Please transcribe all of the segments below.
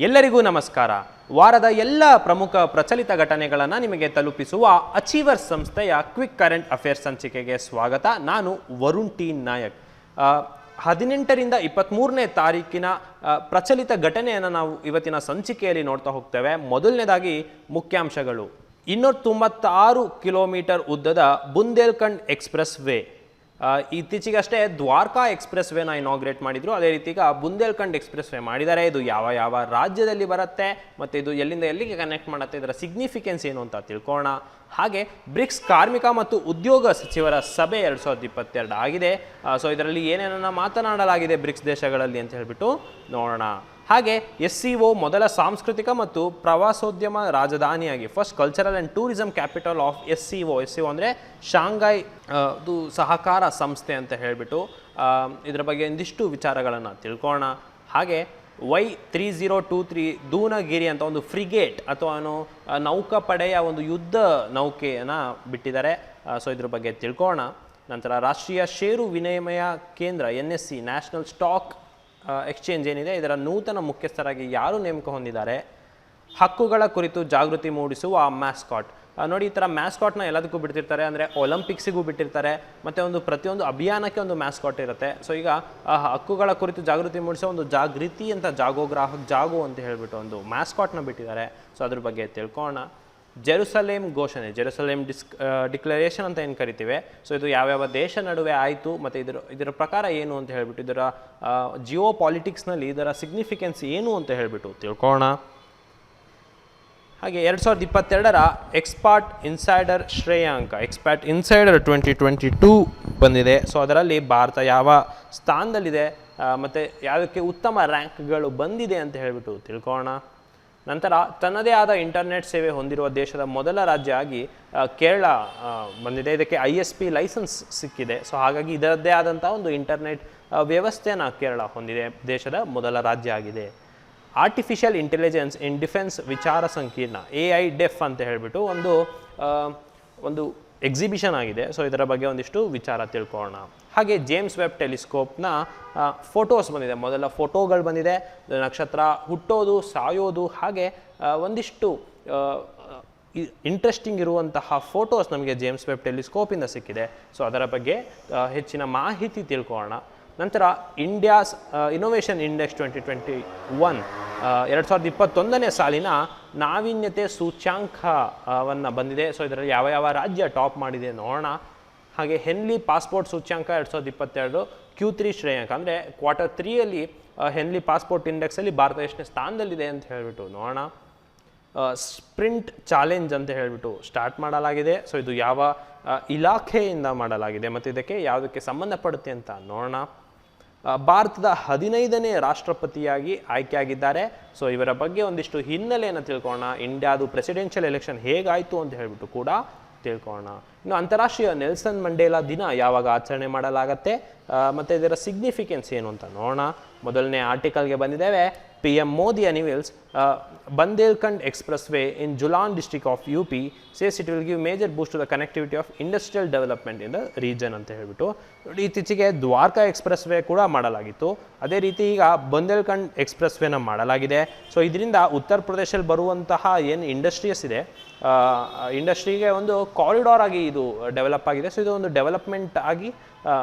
ಎಲ್ಲರಿಗೂ ನಮಸ್ಕಾರ. ವಾರದ ಎಲ್ಲ ಪ್ರಮುಖ ಪ್ರಚಲಿತ ಘಟನೆಗಳನ್ನು ನಿಮಗೆ ತಲುಪಿಸುವ ಅಚೀವರ್ ಸಂಸ್ಥೆಯ ಕ್ವಿಕ್ ಕರೆಂಟ್ ಅಫೇರ್ಸ್ ಸಂಚಿಕೆಗೆ ಸ್ವಾಗತ. ನಾನು ವರುಣ್ ಟಿ ನಾಯಕ್. 18ರಿಂದ 23ನೇ ತಾರೀಕಿನ ಪ್ರಚಲಿತ ಘಟನೆಯನ್ನು ನಾವು ಇವತ್ತಿನ ಸಂಚಿಕೆಯಲ್ಲಿ ನೋಡ್ತಾ ಹೋಗ್ತೇವೆ. ಮೊದಲನೇದಾಗಿ ಮುಖ್ಯಾಂಶಗಳು. 296 ಕಿಲೋಮೀಟರ್ ಉದ್ದದ ಬುಂದೇಲ್ಖಂಡ್ ಎಕ್ಸ್ಪ್ರೆಸ್ ವೇ. ಇತ್ತೀಚೆಗಷ್ಟೇ ದ್ವಾರಕಾ ಎಕ್ಸ್ಪ್ರೆಸ್ ವೇನ ಇನಾಗ್ರೇಟ್ ಮಾಡಿದ್ರು. ಅದೇ ರೀತಿ ಈಗ ಬುಂದೇಲ್ಖಂಡ್ ಎಕ್ಸ್ಪ್ರೆಸ್ ವೇ ಮಾಡಿದ್ದಾರೆ. ಇದು ಯಾವ ರಾಜ್ಯದಲ್ಲಿ ಬರುತ್ತೆ ಮತ್ತು ಇದು ಎಲ್ಲಿಂದ ಎಲ್ಲಿಗೆ ಕನೆಕ್ಟ್ ಮಾಡುತ್ತೆ, ಇದರ ಸಿಗ್ನಿಫಿಕೆನ್ಸ್ ಏನು ಅಂತ ತಿಳ್ಕೊಳ್ಳೋಣ. ಹಾಗೆ ಬ್ರಿಕ್ಸ್ ಕಾರ್ಮಿಕ ಮತ್ತು ಉದ್ಯೋಗ ಸಚಿವರ ಸಭೆ 2022 ಆಗಿದೆ. ಸೊ ಇದರಲ್ಲಿ ಏನೇನನ್ನ ಮಾತನಾಡಲಾಗಿದೆ ಬ್ರಿಕ್ಸ್ ದೇಶಗಳಲ್ಲಿ ಅಂತ ಹೇಳ್ಬಿಟ್ಟು ನೋಡೋಣ. ಹಾಗೆ SCO ಮೊದಲ ಸಾಂಸ್ಕೃತಿಕ ಮತ್ತು ಪ್ರವಾಸೋದ್ಯಮ ರಾಜಧಾನಿಯಾಗಿ first cultural and tourism capital of SCO ಅಂದರೆ ಶಾಂಘೈ ಸಹಕಾರ ಸಂಸ್ಥೆ ಅಂತ ಹೇಳಿಬಿಟ್ಟು ಇದರ ಬಗ್ಗೆ ಒಂದಿಷ್ಟು ವಿಚಾರಗಳನ್ನು ತಿಳ್ಕೊಳ್ಳೋಣ. ಹಾಗೆ Y3023 ದೂನಗಿರಿ ಅಂತ ಒಂದು ಫ್ರಿಗೇಟ್ ಅಥವಾ ನೌಕಾಪಡೆಯ ಒಂದು ಯುದ್ಧ ನೌಕೆಯನ್ನು ಬಿಟ್ಟಿದ್ದಾರೆ. ಸೊ ಇದ್ರ ಬಗ್ಗೆ ತಿಳ್ಕೊಳ್ಳೋಣ. ನಂತರ ರಾಷ್ಟ್ರೀಯ ಷೇರು ವಿನಿಮಯ ಕೇಂದ್ರ NSE ನ್ಯಾಷನಲ್ ಸ್ಟಾಕ್ ಎಕ್ಸ್ಚೇಂಜ್ ಏನಿದೆ, ಇದರ ನೂತನ ಮುಖ್ಯಸ್ಥರಾಗಿ ಯಾರು ನೇಮಕ ಹೊಂದಿದ್ದಾರೆ. ಹಕ್ಕುಗಳ ಕುರಿತು ಜಾಗೃತಿ ಮೂಡಿಸುವ ಮ್ಯಾಸ್ಕಾಟ್. ನೋಡಿ, ಈ ಥರ ಮ್ಯಾಸ್ಕಾಟ್ನ ಎಲ್ಲದಕ್ಕೂ ಬಿಡ್ತಿರ್ತಾರೆ. ಅಂದರೆ ಒಲಿಂಪಿಕ್ಸಿಗೂ ಬಿಟ್ಟಿರ್ತಾರೆ ಮತ್ತು ಪ್ರತಿಯೊಂದು ಅಭಿಯಾನಕ್ಕೆ ಒಂದು ಮ್ಯಾಸ್ಕಾಟ್ ಇರುತ್ತೆ. ಸೊ ಈಗ ಹಕ್ಕುಗಳ ಕುರಿತು ಜಾಗೃತಿ ಮೂಡಿಸೋ ಒಂದು ಜಾಗೃತಿ ಅಂತ ಜಾಗೋ ಅಂತ ಹೇಳಿಬಿಟ್ಟು ಒಂದು ಮ್ಯಾಸ್ಕಾಟ್ನ ಬಿಟ್ಟಿದ್ದಾರೆ. ಸೊ ಅದ್ರ ಬಗ್ಗೆ ತಿಳ್ಕೊಳ್ಳೋಣ. ಜೆರುಸಲೇಮ್ ಘೋಷಣೆ, ಜೆರುಸಲೇಮ್ ಡಿಕ್ಲರೇಷನ್ ಅಂತ ಏನು ಕರಿತೀವಿ. ಸೊ ಇದು ಯಾವ್ಯಾವ ದೇಶ ನಡುವೆ ಆಯಿತು ಮತ್ತು ಇದರ ಪ್ರಕಾರ ಏನು ಅಂತ ಹೇಳ್ಬಿಟ್ಟು, ಇದರ ಜಿಯೋ ಪಾಲಿಟಿಕ್ಸ್ನಲ್ಲಿ ಇದರ ಸಿಗ್ನಿಫಿಕೆನ್ಸ್ ಏನು ಅಂತ ಹೇಳ್ಬಿಟ್ಟು ತಿಳ್ಕೊಳ್ಳೋಣ. ಹಾಗೆ 2022ರ ಎಕ್ಸ್ಪರ್ಟ್ ಇನ್ಸೈಡರ್ ಶ್ರೇಯಾಂಕ, ಎಕ್ಸ್ಪರ್ಟ್ ಇನ್ಸೈಡರ್ 2022 ಬಂದಿದೆ. ಸೊ ಅದರಲ್ಲಿ ಭಾರತ ಯಾವ ಸ್ಥಾನದಲ್ಲಿದೆ ಮತ್ತು ಯಾವುದಕ್ಕೆ ಉತ್ತಮ ರ್ಯಾಂಕ್ಗಳು ಬಂದಿದೆ ಅಂತ ಹೇಳ್ಬಿಟ್ಟು ತಿಳ್ಕೊಳ್ಳೋಣ. ನಂತರ ತನ್ನದೇ ಆದ ಇಂಟರ್ನೆಟ್ ಸೇವೆ ಹೊಂದಿರುವ ದೇಶದ ಮೊದಲ ರಾಜ್ಯ ಆಗಿ ಕೇರಳ ಬಂದಿದೆ. ಇದಕ್ಕೆ ISP ಲೈಸೆನ್ಸ್ ಸಿಕ್ಕಿದೆ. ಸೊ ಹಾಗಾಗಿ ಇದರದ್ದೇ ಆದಂಥ ಒಂದು ಇಂಟರ್ನೆಟ್ ವ್ಯವಸ್ಥೆಯನ್ನು ಕೇರಳ ಹೊಂದಿದೆ. ದೇಶದ ಮೊದಲ ರಾಜ್ಯ ಆಗಿದೆ. ಆರ್ಟಿಫಿಷಿಯಲ್ ಇಂಟೆಲಿಜೆನ್ಸ್ ಇನ್ ಡಿಫೆನ್ಸ್ ವಿಚಾರ ಸಂಕೀರ್ಣ AI-DEF ಅಂತ ಹೇಳಿಬಿಟ್ಟು ಒಂದು ಎಕ್ಸಿಬಿಷನ್ ಆಗಿದೆ. ಸೊ ಇದರ ಬಗ್ಗೆ ಒಂದಿಷ್ಟು ವಿಚಾರ ತಿಳ್ಕೊಳ್ಳೋಣ. ಹಾಗೆ ಜೇಮ್ಸ್ ವೆಬ್ ಟೆಲಿಸ್ಕೋಪ್ನ ಫೋಟೋಸ್ ಬಂದಿದೆ. ಮೊದಲ ಫೋಟೋಗಳು ಬಂದಿದೆ. ನಕ್ಷತ್ರ ಹುಟ್ಟೋದು, ಸಾಯೋದು, ಹಾಗೆ ಒಂದಿಷ್ಟು ಇಂಟ್ರೆಸ್ಟಿಂಗ್ ಇರುವಂತಹ ಫೋಟೋಸ್ ನಮಗೆ ಜೇಮ್ಸ್ ವೆಬ್ ಟೆಲಿಸ್ಕೋಪಿಂದ ಸಿಕ್ಕಿದೆ. ಸೊ ಅದರ ಬಗ್ಗೆ ಹೆಚ್ಚಿನ ಮಾಹಿತಿ ತಿಳ್ಕೊಳ್ಳೋಣ. ನಂತರ ಇಂಡಿಯಾಸ್ ಇನೋವೇಷನ್ ಇಂಡೆಕ್ಸ್ 2021 2021ನೇ ಸಾಲಿನ ನಾವೀನ್ಯತೆ ಸೂಚ್ಯಾಂಕವನ್ನು ಬಂದಿದೆ. ಸೊ ಇದರಲ್ಲಿ ಯಾವ ರಾಜ್ಯ ಟಾಪ್ ಮಾಡಿದೆ ನೋಡೋಣ. ಹಾಗೆ ಹೆನ್ಲಿ ಪಾಸ್ಪೋರ್ಟ್ ಸೂಚ್ಯಾಂಕ 2022 Q3 ಶ್ರೇಯಾಂಕ ಅಂದರೆ Q3ಯಲ್ಲಿ ಹೆನ್ಲಿ ಪಾಸ್ಪೋರ್ಟ್ ಇಂಡೆಕ್ಸಲ್ಲಿ ಭಾರತ ಎಷ್ಟನೇ ಸ್ಥಾನದಲ್ಲಿದೆ ಅಂತ ಹೇಳಿಬಿಟ್ಟು ನೋಡೋಣ. ಸ್ಪ್ರಿಂಟ್ ಚಾಲೆಂಜ್ ಅಂತ ಹೇಳಿಬಿಟ್ಟು ಸ್ಟಾರ್ಟ್ ಮಾಡಲಾಗಿದೆ. ಸೊ ಇದು ಯಾವ ಇಲಾಖೆಯಿಂದ ಮಾಡಲಾಗಿದೆ ಮತ್ತು ಇದಕ್ಕೆ ಯಾವುದಕ್ಕೆ ಸಂಬಂಧಪಡುತ್ತೆ ಅಂತ ನೋಡೋಣ. ಭಾರತದ 15ನೇ ರಾಷ್ಟ್ರಪತಿಯಾಗಿ ಆಯ್ಕೆಯಾಗಿದ್ದಾರೆ. ಸೊ ಇವರ ಬಗ್ಗೆ ಒಂದಿಷ್ಟು ಹಿನ್ನೆಲೆಯನ್ನು ತಿಳ್ಕೊಳ್ಳೋಣ. ಇಂಡಿಯಾದು ಪ್ರೆಸಿಡೆನ್ಷಿಯಲ್ ಎಲೆಕ್ಷನ್ ಹೇಗಾಯಿತು ಅಂತ ಹೇಳಿಬಿಟ್ಟು ಕೂಡ ತಿಳ್ಕೊಳ್ಳೋಣ. ಇನ್ನು ಅಂತಾರಾಷ್ಟ್ರೀಯ ನೆಲ್ಸನ್ ಮಂಡೇಲಾ ದಿನ ಯಾವಾಗ ಆಚರಣೆ ಮಾಡಲಾಗತ್ತೆ ಮತ್ತು ಇದರ ಸಿಗ್ನಿಫಿಕೆನ್ಸ್ ಏನು ಅಂತ ನೋಡೋಣ. ಮೊದಲನೇ ಆರ್ಟಿಕಲ್ಗೆ ಬಂದಿದ್ದೇವೆ. PM Modi unveils Bundelkhand Expressway in Julan district of UP, says it will give major boost to the connectivity of industrial development in the region ಅಂತ ಹೇಳ್ಬಿಟ್ಟು. ನೋಡಿ, ಇತ್ತೀಚೆಗೆ ದ್ವಾರಕಾ ಎಕ್ಸ್ಪ್ರೆಸ್ ವೇ ಕೂಡ ಮಾಡಲಾಗಿತ್ತು. ಅದೇ ರೀತಿ ಈಗ ಬುಂದೇಲ್ಖಂಡ್ ಎಕ್ಸ್ಪ್ರೆಸ್ ವೇನ ಮಾಡಲಾಗಿದೆ. ಸೊ ಇದರಿಂದ ಉತ್ತರ ಪ್ರದೇಶದಲ್ಲಿ ಬರುವಂತಹ ಏನು ಇಂಡಸ್ಟ್ರೀಸ್ ಇದೆ, ಇಂಡಸ್ಟ್ರಿಗೆ ಒಂದು ಕಾರಿಡಾರ್ ಆಗಿ ಇದು ಡೆವಲಪ್ ಆಗಿದೆ. ಸೊ ಇದು ಒಂದು ಡೆವಲಪ್ಮೆಂಟ್ ಆಗಿ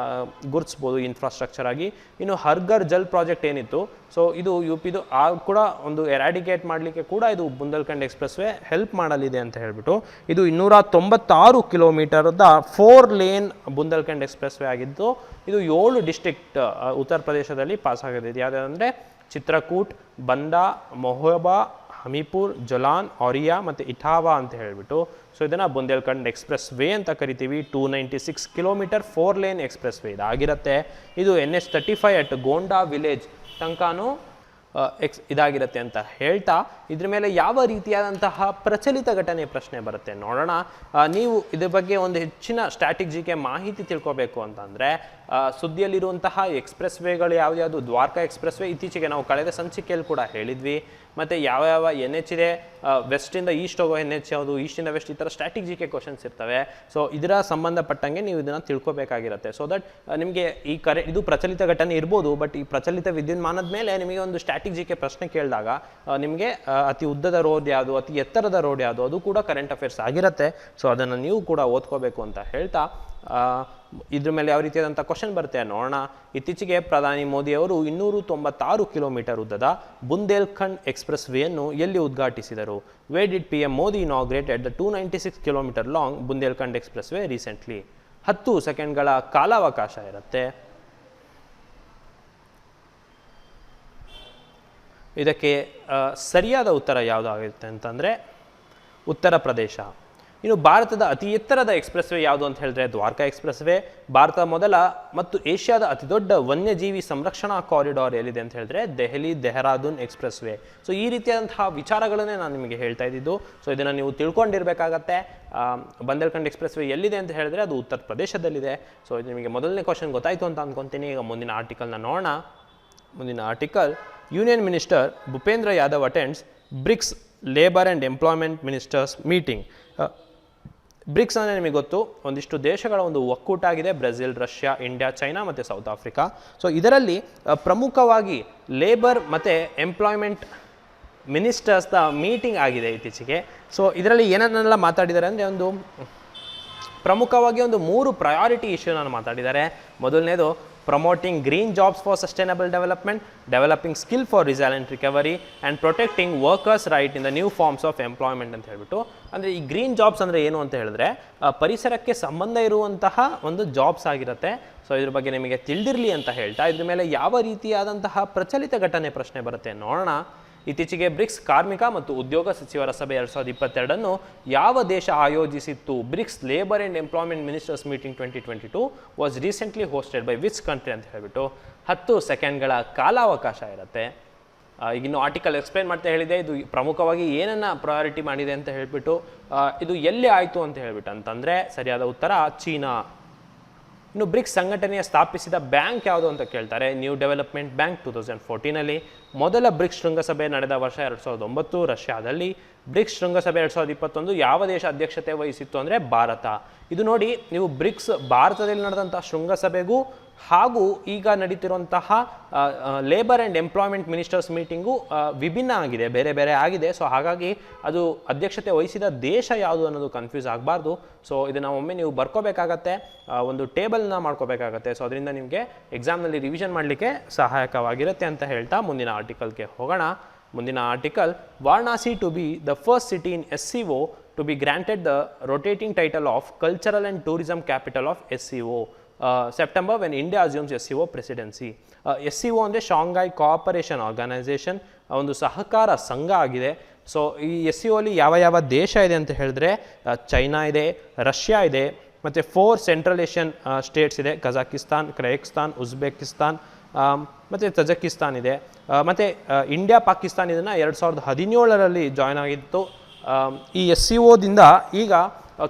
ಗುರುತಿಸ್ಬೋದು ಇನ್ಫ್ರಾಸ್ಟ್ರಕ್ಚರ್ ಆಗಿ. ಇನ್ನು ಹರ್ಘರ್ ಜಲ್ ಪ್ರಾಜೆಕ್ಟ್ ಏನಿತ್ತು, ಸೊ ಇದು UPದು ಕೂಡ ಒಂದು ಎರಾಡಿಕೇಟ್ ಮಾಡಲಿಕ್ಕೆ ಕೂಡ ಇದು ಬುಂದೇಲ್ಖಂಡ್ ಎಕ್ಸ್ಪ್ರೆಸ್ ವೇ ಹೆಲ್ಪ್ ಮಾಡಲಿದೆ ಅಂತ ಹೇಳ್ಬಿಟ್ಟು. ಇದು 296 ಕಿಲೋಮೀಟರ್ದ 4 ಲೇನ್ ಬುಂದೇಲ್ಖಂಡ್ ಎಕ್ಸ್ಪ್ರೆಸ್ ವೇ ಆಗಿದ್ದು ಇದು 7 ಡಿಸ್ಟ್ರಿಕ್ಟ್ ಉತ್ತರ ಪ್ರದೇಶದಲ್ಲಿ ಪಾಸ್ ಆಗಿದೆ. ಇದು ಯಾವುದಂದರೆ ಚಿತ್ರಕೂಟ್, ಬಂದಾ, ಮೊಹೋಬಾ, ಹಮೀಪುರ್, ಜೊಲಾನ್, ಔರಿಯಾ ಮತ್ತು ಇಟಾವಾ ಅಂತ ಹೇಳಿಬಿಟ್ಟು. ಸೊ ಇದನ್ನು ಬುಂದೇಲ್ಖಂಡ್ ಎಕ್ಸ್ಪ್ರೆಸ್ ವೇ ಅಂತ ಕರಿತೀವಿ. 296 ಕಿಲೋಮೀಟರ್ 4 ಲೇನ್ ಎಕ್ಸ್ಪ್ರೆಸ್ ವೇ ಇದಾಗಿರುತ್ತೆ. ಇದು NH35 ಅಟ್ ಗೋಂಡಾ ವಿಲೇಜ್ ತನಕನೂ ಇದಾಗಿರುತ್ತೆ ಅಂತ ಹೇಳ್ತಾ, ಇದ್ರ ಮೇಲೆ ಯಾವ ರೀತಿಯಾದಂತಹ ಪ್ರಚಲಿತ ಘಟನೆ ಪ್ರಶ್ನೆ ಬರುತ್ತೆ ನೋಡೋಣ. ನೀವು ಇದ್ರ ಬಗ್ಗೆ ಒಂದು ಹೆಚ್ಚಿನ ಸ್ಟ್ರಾಟಜಿಗೆ ಮಾಹಿತಿ ತಿಳ್ಕೊಬೇಕು ಅಂತಂದರೆ ಸುದ್ದಿಯಲ್ಲಿರುವಂತಹ ಎಕ್ಸ್ಪ್ರೆಸ್ ವೇಗಳು ಯಾವ್ದು, ದ್ವಾರಕಾ ಎಕ್ಸ್ಪ್ರೆಸ್ ವೇ ಇತ್ತೀಚೆಗೆ ನಾವು ಕಳೆದ ಸಂಚಿಕೆಯಲ್ಲಿ ಕೂಡ ಹೇಳಿದ್ವಿ. ಮತ್ತು ಯಾವ ಎನ್ ಎಚ್ ಇದೆ, ವೆಸ್ಟಿಂದ ಈಸ್ಟ್ ಹೋಗೋ ಎನ್ ಎಚ್ ಯಾವುದು, ಈಸ್ಟಿಂದ ವೆಸ್ಟ್, ಈ ಥರ ಸ್ಟ್ಯಾಟಿಕ್ ಜಿ ಕೆ ಕ್ವಶನ್ಸ್ ಇರ್ತವೆ. ಸೊ ಇದರ ಸಂಬಂಧಪಟ್ಟಂಗೆ ನೀವು ಇದನ್ನು ತಿಳ್ಕೊಬೇಕಾಗಿರುತ್ತೆ. ಸೊ ದಟ್ ನಿಮಗೆ ಈ ಇದು ಪ್ರಚಲಿತ ಘಟನೆ ಇರ್ಬೋದು, ಬಟ್ ಈ ಪ್ರಚಲಿತ ವಿದ್ಯುನ್ಮಾನದ ಮೇಲೆ ನಿಮಗೆ ಒಂದು ಸ್ಟ್ಯಾಟಿಕ್ ಜಿ ಕೆ ಪ್ರಶ್ನೆ ಕೇಳಿದಾಗ ನಿಮಗೆ ಅತಿ ಉದ್ದದ ರೋಡ್ ಯಾವುದು, ಅತಿ ಎತ್ತರದ ರೋಡ್ ಯಾವುದು, ಅದು ಕೂಡ ಕರೆಂಟ್ ಅಫೇರ್ಸ್ ಆಗಿರುತ್ತೆ. ಸೊ ಅದನ್ನು ನೀವು ಕೂಡ ಓದ್ಕೋಬೇಕು ಅಂತ ಹೇಳ್ತಾ, ಇದ್ರ ಮೇಲೆ ಯಾವ ರೀತಿಯಾದಂಥ ಕ್ವಶನ್ ಬರುತ್ತೆ ನೋಡೋಣ. ಇತ್ತೀಚೆಗೆ ಪ್ರಧಾನಿ ಮೋದಿಯವರು 296 ಕಿಲೋಮೀಟರ್ ಉದ್ದದ ಬುಂದೇಲ್ಖಂಡ್ ಎಕ್ಸ್ಪ್ರೆಸ್ ವೇಯನ್ನು ಎಲ್ಲಿ ಉದ್ಘಾಟಿಸಿದರು? Where did PM Modi inaugurated the 296 kilometre long Bundelkhand express way recently? 10 ಸೆಕೆಂಡ್ಗಳ ಕಾಲಾವಕಾಶ ಇರುತ್ತೆ. ಇದಕ್ಕೆ ಸರಿಯಾದ ಉತ್ತರ ಯಾವುದಾಗುತ್ತೆ ಅಂತಂದರೆ ಉತ್ತರ ಪ್ರದೇಶ. ಇನ್ನು ಭಾರತದ ಅತಿ ಎತ್ತರದ ಎಕ್ಸ್ಪ್ರೆಸ್ ವೇ ಯಾವುದು ಅಂತ ಹೇಳಿದ್ರೆ ದ್ವಾರಕಾ ಎಕ್ಸ್ಪ್ರೆಸ್ ವೇ. ಭಾರತದ ಮೊದಲ ಮತ್ತು ಏಷ್ಯಾದ ಅತಿ ದೊಡ್ಡ ವನ್ಯಜೀವಿ ಸಂರಕ್ಷಣಾ ಕಾರಿಡಾರ್ ಎಲ್ಲಿದೆ ಅಂತ ಹೇಳಿದ್ರೆ Delhi Dehradun express way. So ಈ ರೀತಿಯಾದಂತಹ ವಿಚಾರಗಳನ್ನೇ ನಾನು ನಿಮಗೆ ಹೇಳ್ತಾ ಇದ್ದಿದ್ದು. ಸೊ ಇದನ್ನು ನೀವು ತಿಳ್ಕೊಂಡಿರಬೇಕಾಗತ್ತೆ. ಬುಂದೇಲ್ಖಂಡ್ ಎಕ್ಸ್ಪ್ರೆಸ್ ವೇ ಎಲ್ಲಿದೆ ಅಂತ ಹೇಳಿದ್ರೆ ಅದು ಉತ್ತರ ಪ್ರದೇಶದಲ್ಲಿದೆ. ಸೊ ಇದು ನಿಮಗೆ ಮೊದಲನೇ ಕ್ವಶನ್ ಗೊತ್ತಾಯಿತು ಅಂತ ಅಂದ್ಕೊತೀನಿ. ಈಗ ಮುಂದಿನ ಆರ್ಟಿಕಲ್ನ ನೋಡೋಣ. ಮುಂದಿನ article, union minister Bhupendra Yadav attends BRICS labour and employment ministers meeting. BRICS ಅಂದರೆ ನಿಮಗೆ ಗೊತ್ತು, ಒಂದಿಷ್ಟು ದೇಶಗಳ ಒಂದು ಒಕ್ಕೂಟ ಆಗಿದೆ. ಬ್ರೆಜಿಲ್, ರಷ್ಯಾ, ಇಂಡಿಯಾ, ಚೈನಾ ಮತ್ತು ಸೌತ್ ಆಫ್ರಿಕಾ. ಸೊ ಇದರಲ್ಲಿ ಪ್ರಮುಖವಾಗಿ ಲೇಬರ್ ಮತ್ತು ಎಂಪ್ಲಾಯ್ಮೆಂಟ್ ಮಿನಿಸ್ಟರ್ಸ್ದ ಮೀಟಿಂಗ್ ಆಗಿದೆ ಇತ್ತೀಚೆಗೆ. ಸೊ ಇದರಲ್ಲಿ ಏನನ್ನೆಲ್ಲ ಮಾತಾಡಿದ್ದಾರೆ ಅಂದರೆ ಪ್ರಮುಖವಾಗಿ 3 ಪ್ರಯಾರಿಟಿ ಇಶ್ಯೂನ ಮಾತಾಡಿದ್ದಾರೆ. ಮೊದಲನೇದು promoting green jobs for sustainable development, developing skill for resilient recovery and protecting workers right in the new forms of employment ಅಂತ ಹೇಳ್ಬಿಟ್ಟು. ಅಂದರೆ ಈ ಗ್ರೀನ್ ಜಾಬ್ಸ್ ಅಂದರೆ ಏನು ಅಂತ ಹೇಳಿದ್ರೆ ಪರಿಸರಕ್ಕೆ ಸಂಬಂಧ ಇರುವಂತಹ ಒಂದು ಜಾಬ್ಸ್ ಆಗಿರುತ್ತೆ. ಸೊ ಇದ್ರ ಬಗ್ಗೆ ನಿಮಗೆ ತಿಳಿದಿರಲಿ ಅಂತ ಹೇಳ್ತಾ, ಇದ್ರ ಮೇಲೆ ಯಾವ ರೀತಿಯಾದಂತಹ ಪ್ರಚಲಿತ ಘಟನೆ ಪ್ರಶ್ನೆ ಬರುತ್ತೆ ನೋಡೋಣ. ಇತ್ತೀಚೆಗೆ ಬ್ರಿಕ್ಸ್ ಕಾರ್ಮಿಕ ಮತ್ತು ಉದ್ಯೋಗ ಸಚಿವರ ಸಭೆ 2022 ಯಾವ ದೇಶ ಆಯೋಜಿಸಿತ್ತು? BRICS labour and employment ministers meeting 2022 was recently hosted by which country ಅಂತ ಹೇಳ್ಬಿಟ್ಟು 10 ಸೆಕೆಂಡ್ಗಳ ಕಾಲಾವಕಾಶ ಇರುತ್ತೆ. ಈಗಿನ್ನು ಆರ್ಟಿಕಲ್ ಎಕ್ಸ್ಪ್ಲೈನ್ ಮಾಡ್ತಾ ಹೇಳಿದೆ, ಇದು ಪ್ರಮುಖವಾಗಿ ಏನನ್ನು ಪ್ರಯಾರಿಟಿ ಮಾಡಿದೆ ಅಂತ ಹೇಳ್ಬಿಟ್ಟು, ಇದು ಎಲ್ಲಿ ಆಯಿತು ಅಂತ ಹೇಳ್ಬಿಟ್ಟು ಅಂತಂದರೆ ಸರಿಯಾದ ಉತ್ತರ ಚೀನಾ. ಇನ್ನು ಬ್ರಿಕ್ಸ್ ಸಂಘಟನೆಯ ಸ್ಥಾಪಿಸಿದ ಬ್ಯಾಂಕ್ ಯಾವುದು ಅಂತ ಕೇಳ್ತಾರೆ. New development bank 2014. ಮೊದಲ ಬ್ರಿಕ್ಸ್ ಶೃಂಗಸಭೆ ನಡೆದ ವರ್ಷ 2009 ರಷ್ಯಾದಲ್ಲಿ. ಬ್ರಿಕ್ಸ್ ಶೃಂಗಸಭೆ 2021 ಯಾವ ದೇಶ ಅಧ್ಯಕ್ಷತೆ ವಹಿಸಿತ್ತು ಅಂದರೆ ಭಾರತ. ಇದು ನೋಡಿ, ನೀವು ಬ್ರಿಕ್ಸ್ ಭಾರತದಲ್ಲಿ ನಡೆದಂಥ ಶೃಂಗಸಭೆಗೂ ಹಾಗೂ ಈಗ ನಡೀತಿರುವಂತಹ labour and employment ministers meeting ವಿಭಿನ್ನ ಆಗಿದೆ, ಬೇರೆ ಬೇರೆ ಆಗಿದೆ. ಸೊ ಹಾಗಾಗಿ ಅದು ಅಧ್ಯಕ್ಷತೆ ವಹಿಸಿದ ದೇಶ ಯಾವುದು ಅನ್ನೋದು ಕನ್ಫ್ಯೂಸ್ ಆಗಬಾರ್ದು. ಸೊ ಇದನ್ನು ಒಮ್ಮೆ ನೀವು ಬರ್ಕೋಬೇಕಾಗತ್ತೆ, ಒಂದು ಟೇಬಲ್ನ ಮಾಡ್ಕೋಬೇಕಾಗತ್ತೆ. ಸೊ ಅದರಿಂದ ನಿಮಗೆ ಎಕ್ಸಾಮ್ನಲ್ಲಿ ರಿವಿಷನ್ ಮಾಡಲಿಕ್ಕೆ ಸಹಾಯಕವಾಗಿರುತ್ತೆ ಅಂತ ಹೇಳ್ತಾ ಮುಂದಿನ ಆರ್ಟಿಕಲ್ಗೆ ಹೋಗೋಣ. ಮುಂದಿನ article, Varanasi to be the first city in SCO to be granted the rotating title of cultural and tourism capital of SCO. September when India assumes SCO presidency. SCO ಅಂದರೆ ಶಾಂಘೈ ಕೋಆಪರೇಷನ್ ಆರ್ಗನೈಸೇಷನ್, ಒಂದು ಸಹಕಾರ ಸಂಘ ಆಗಿದೆ. So ಈ SCO ಅಲ್ಲಿ ಯಾವ ದೇಶ ಇದೆ ಅಂತ ಹೇಳಿದ್ರೆ ಚೈನಾ ಇದೆ, ರಷ್ಯಾ ಇದೆ, ಮತ್ತು 4 ಸೆಂಟ್ರಲ್ ಏಷ್ಯನ್ ಸ್ಟೇಟ್ಸ್ ಇದೆ. ಕಜಾಕಿಸ್ತಾನ್, ಕ್ರೈಕ್ಸ್ತಾನ್, ಉಜ್ಬೇಕಿಸ್ತಾನ್ ಮತ್ತು ತಜಕಿಸ್ತಾನ್ ಇದೆ. ಮತ್ತು ಇಂಡಿಯಾ, ಪಾಕಿಸ್ತಾನ್ ಇದನ್ನು 2017ರಲ್ಲಿ ಜಾಯ್ನ್ ಆಗಿತ್ತು. ಈ SCOದಿಂದ ಈಗ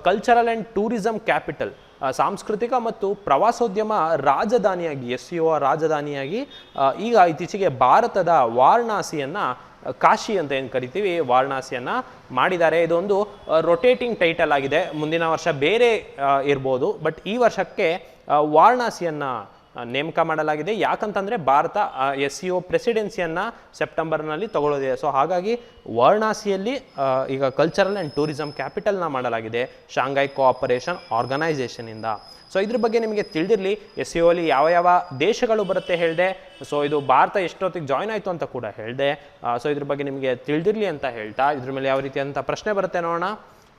ಕಲ್ಚರಲ್ ಆ್ಯಂಡ್ ಟೂರಿಸಮ್ ಕ್ಯಾಪಿಟಲ್, ಸಾಂಸ್ಕೃತಿಕ ಮತ್ತು ಪ್ರವಾಸೋದ್ಯಮ ರಾಜಧಾನಿಯಾಗಿ, SCO ರಾಜಧಾನಿಯಾಗಿ ಈಗ ಇತ್ತೀಚೆಗೆ ಭಾರತದ ವಾರಣಾಸಿಯನ್ನು, ಕಾಶಿ ಅಂತ ಏನು ಕರಿತೀವಿ, ವಾರಣಾಸಿಯನ್ನು ಮಾಡಿದ್ದಾರೆ. ಇದೊಂದು ರೊಟೇಟಿಂಗ್ ಟೈಟಲ್ ಆಗಿದೆ. ಮುಂದಿನ ವರ್ಷ ಬೇರೆ ಇರ್ಬೋದು, ಬಟ್ ಈ ವರ್ಷಕ್ಕೆ ವಾರಣಾಸಿಯನ್ನು ನೇಮಕ ಮಾಡಲಾಗಿದೆ. ಯಾಕಂತಂದರೆ ಭಾರತ SCO ಪ್ರೆಸಿಡೆನ್ಸಿಯನ್ನು ಸೆಪ್ಟೆಂಬರ್ನಲ್ಲಿ ತಗೊಳ್ಳೋದಿದೆ. ಸೊ ಹಾಗಾಗಿ ವಾರಣಾಸಿಯಲ್ಲಿ ಈಗ ಕಲ್ಚರಲ್ ಆ್ಯಂಡ್ ಟೂರಿಸಮ್ ಕ್ಯಾಪಿಟಲ್ನ ಮಾಡಲಾಗಿದೆ ಶಾಂಘೈ ಕೋಆಪರೇಷನ್ ಆರ್ಗನೈಸೇಷನಿಂದ. ಸೊ ಇದ್ರ ಬಗ್ಗೆ ನಿಮಗೆ ತಿಳಿದಿರಲಿ, SCO ಅಲ್ಲಿ ಯಾವ ದೇಶಗಳು ಬರುತ್ತೆ ಹೇಳಿದೆ. ಸೊ ಇದು ಭಾರತ ಎಷ್ಟೊತ್ತಿಗೆ ಜಾಯ್ನ್ ಆಯಿತು ಅಂತ ಕೂಡ ಹೇಳಿದೆ. ಸೊ ಇದ್ರ ಬಗ್ಗೆ ನಿಮಗೆ ತಿಳಿದಿರಲಿ ಅಂತ ಹೇಳ್ತಾ, ಇದ್ರ ಮೇಲೆ ಯಾವ ರೀತಿಯಾದಂಥ ಪ್ರಶ್ನೆ ಬರುತ್ತೆ ನೋಡೋಣ.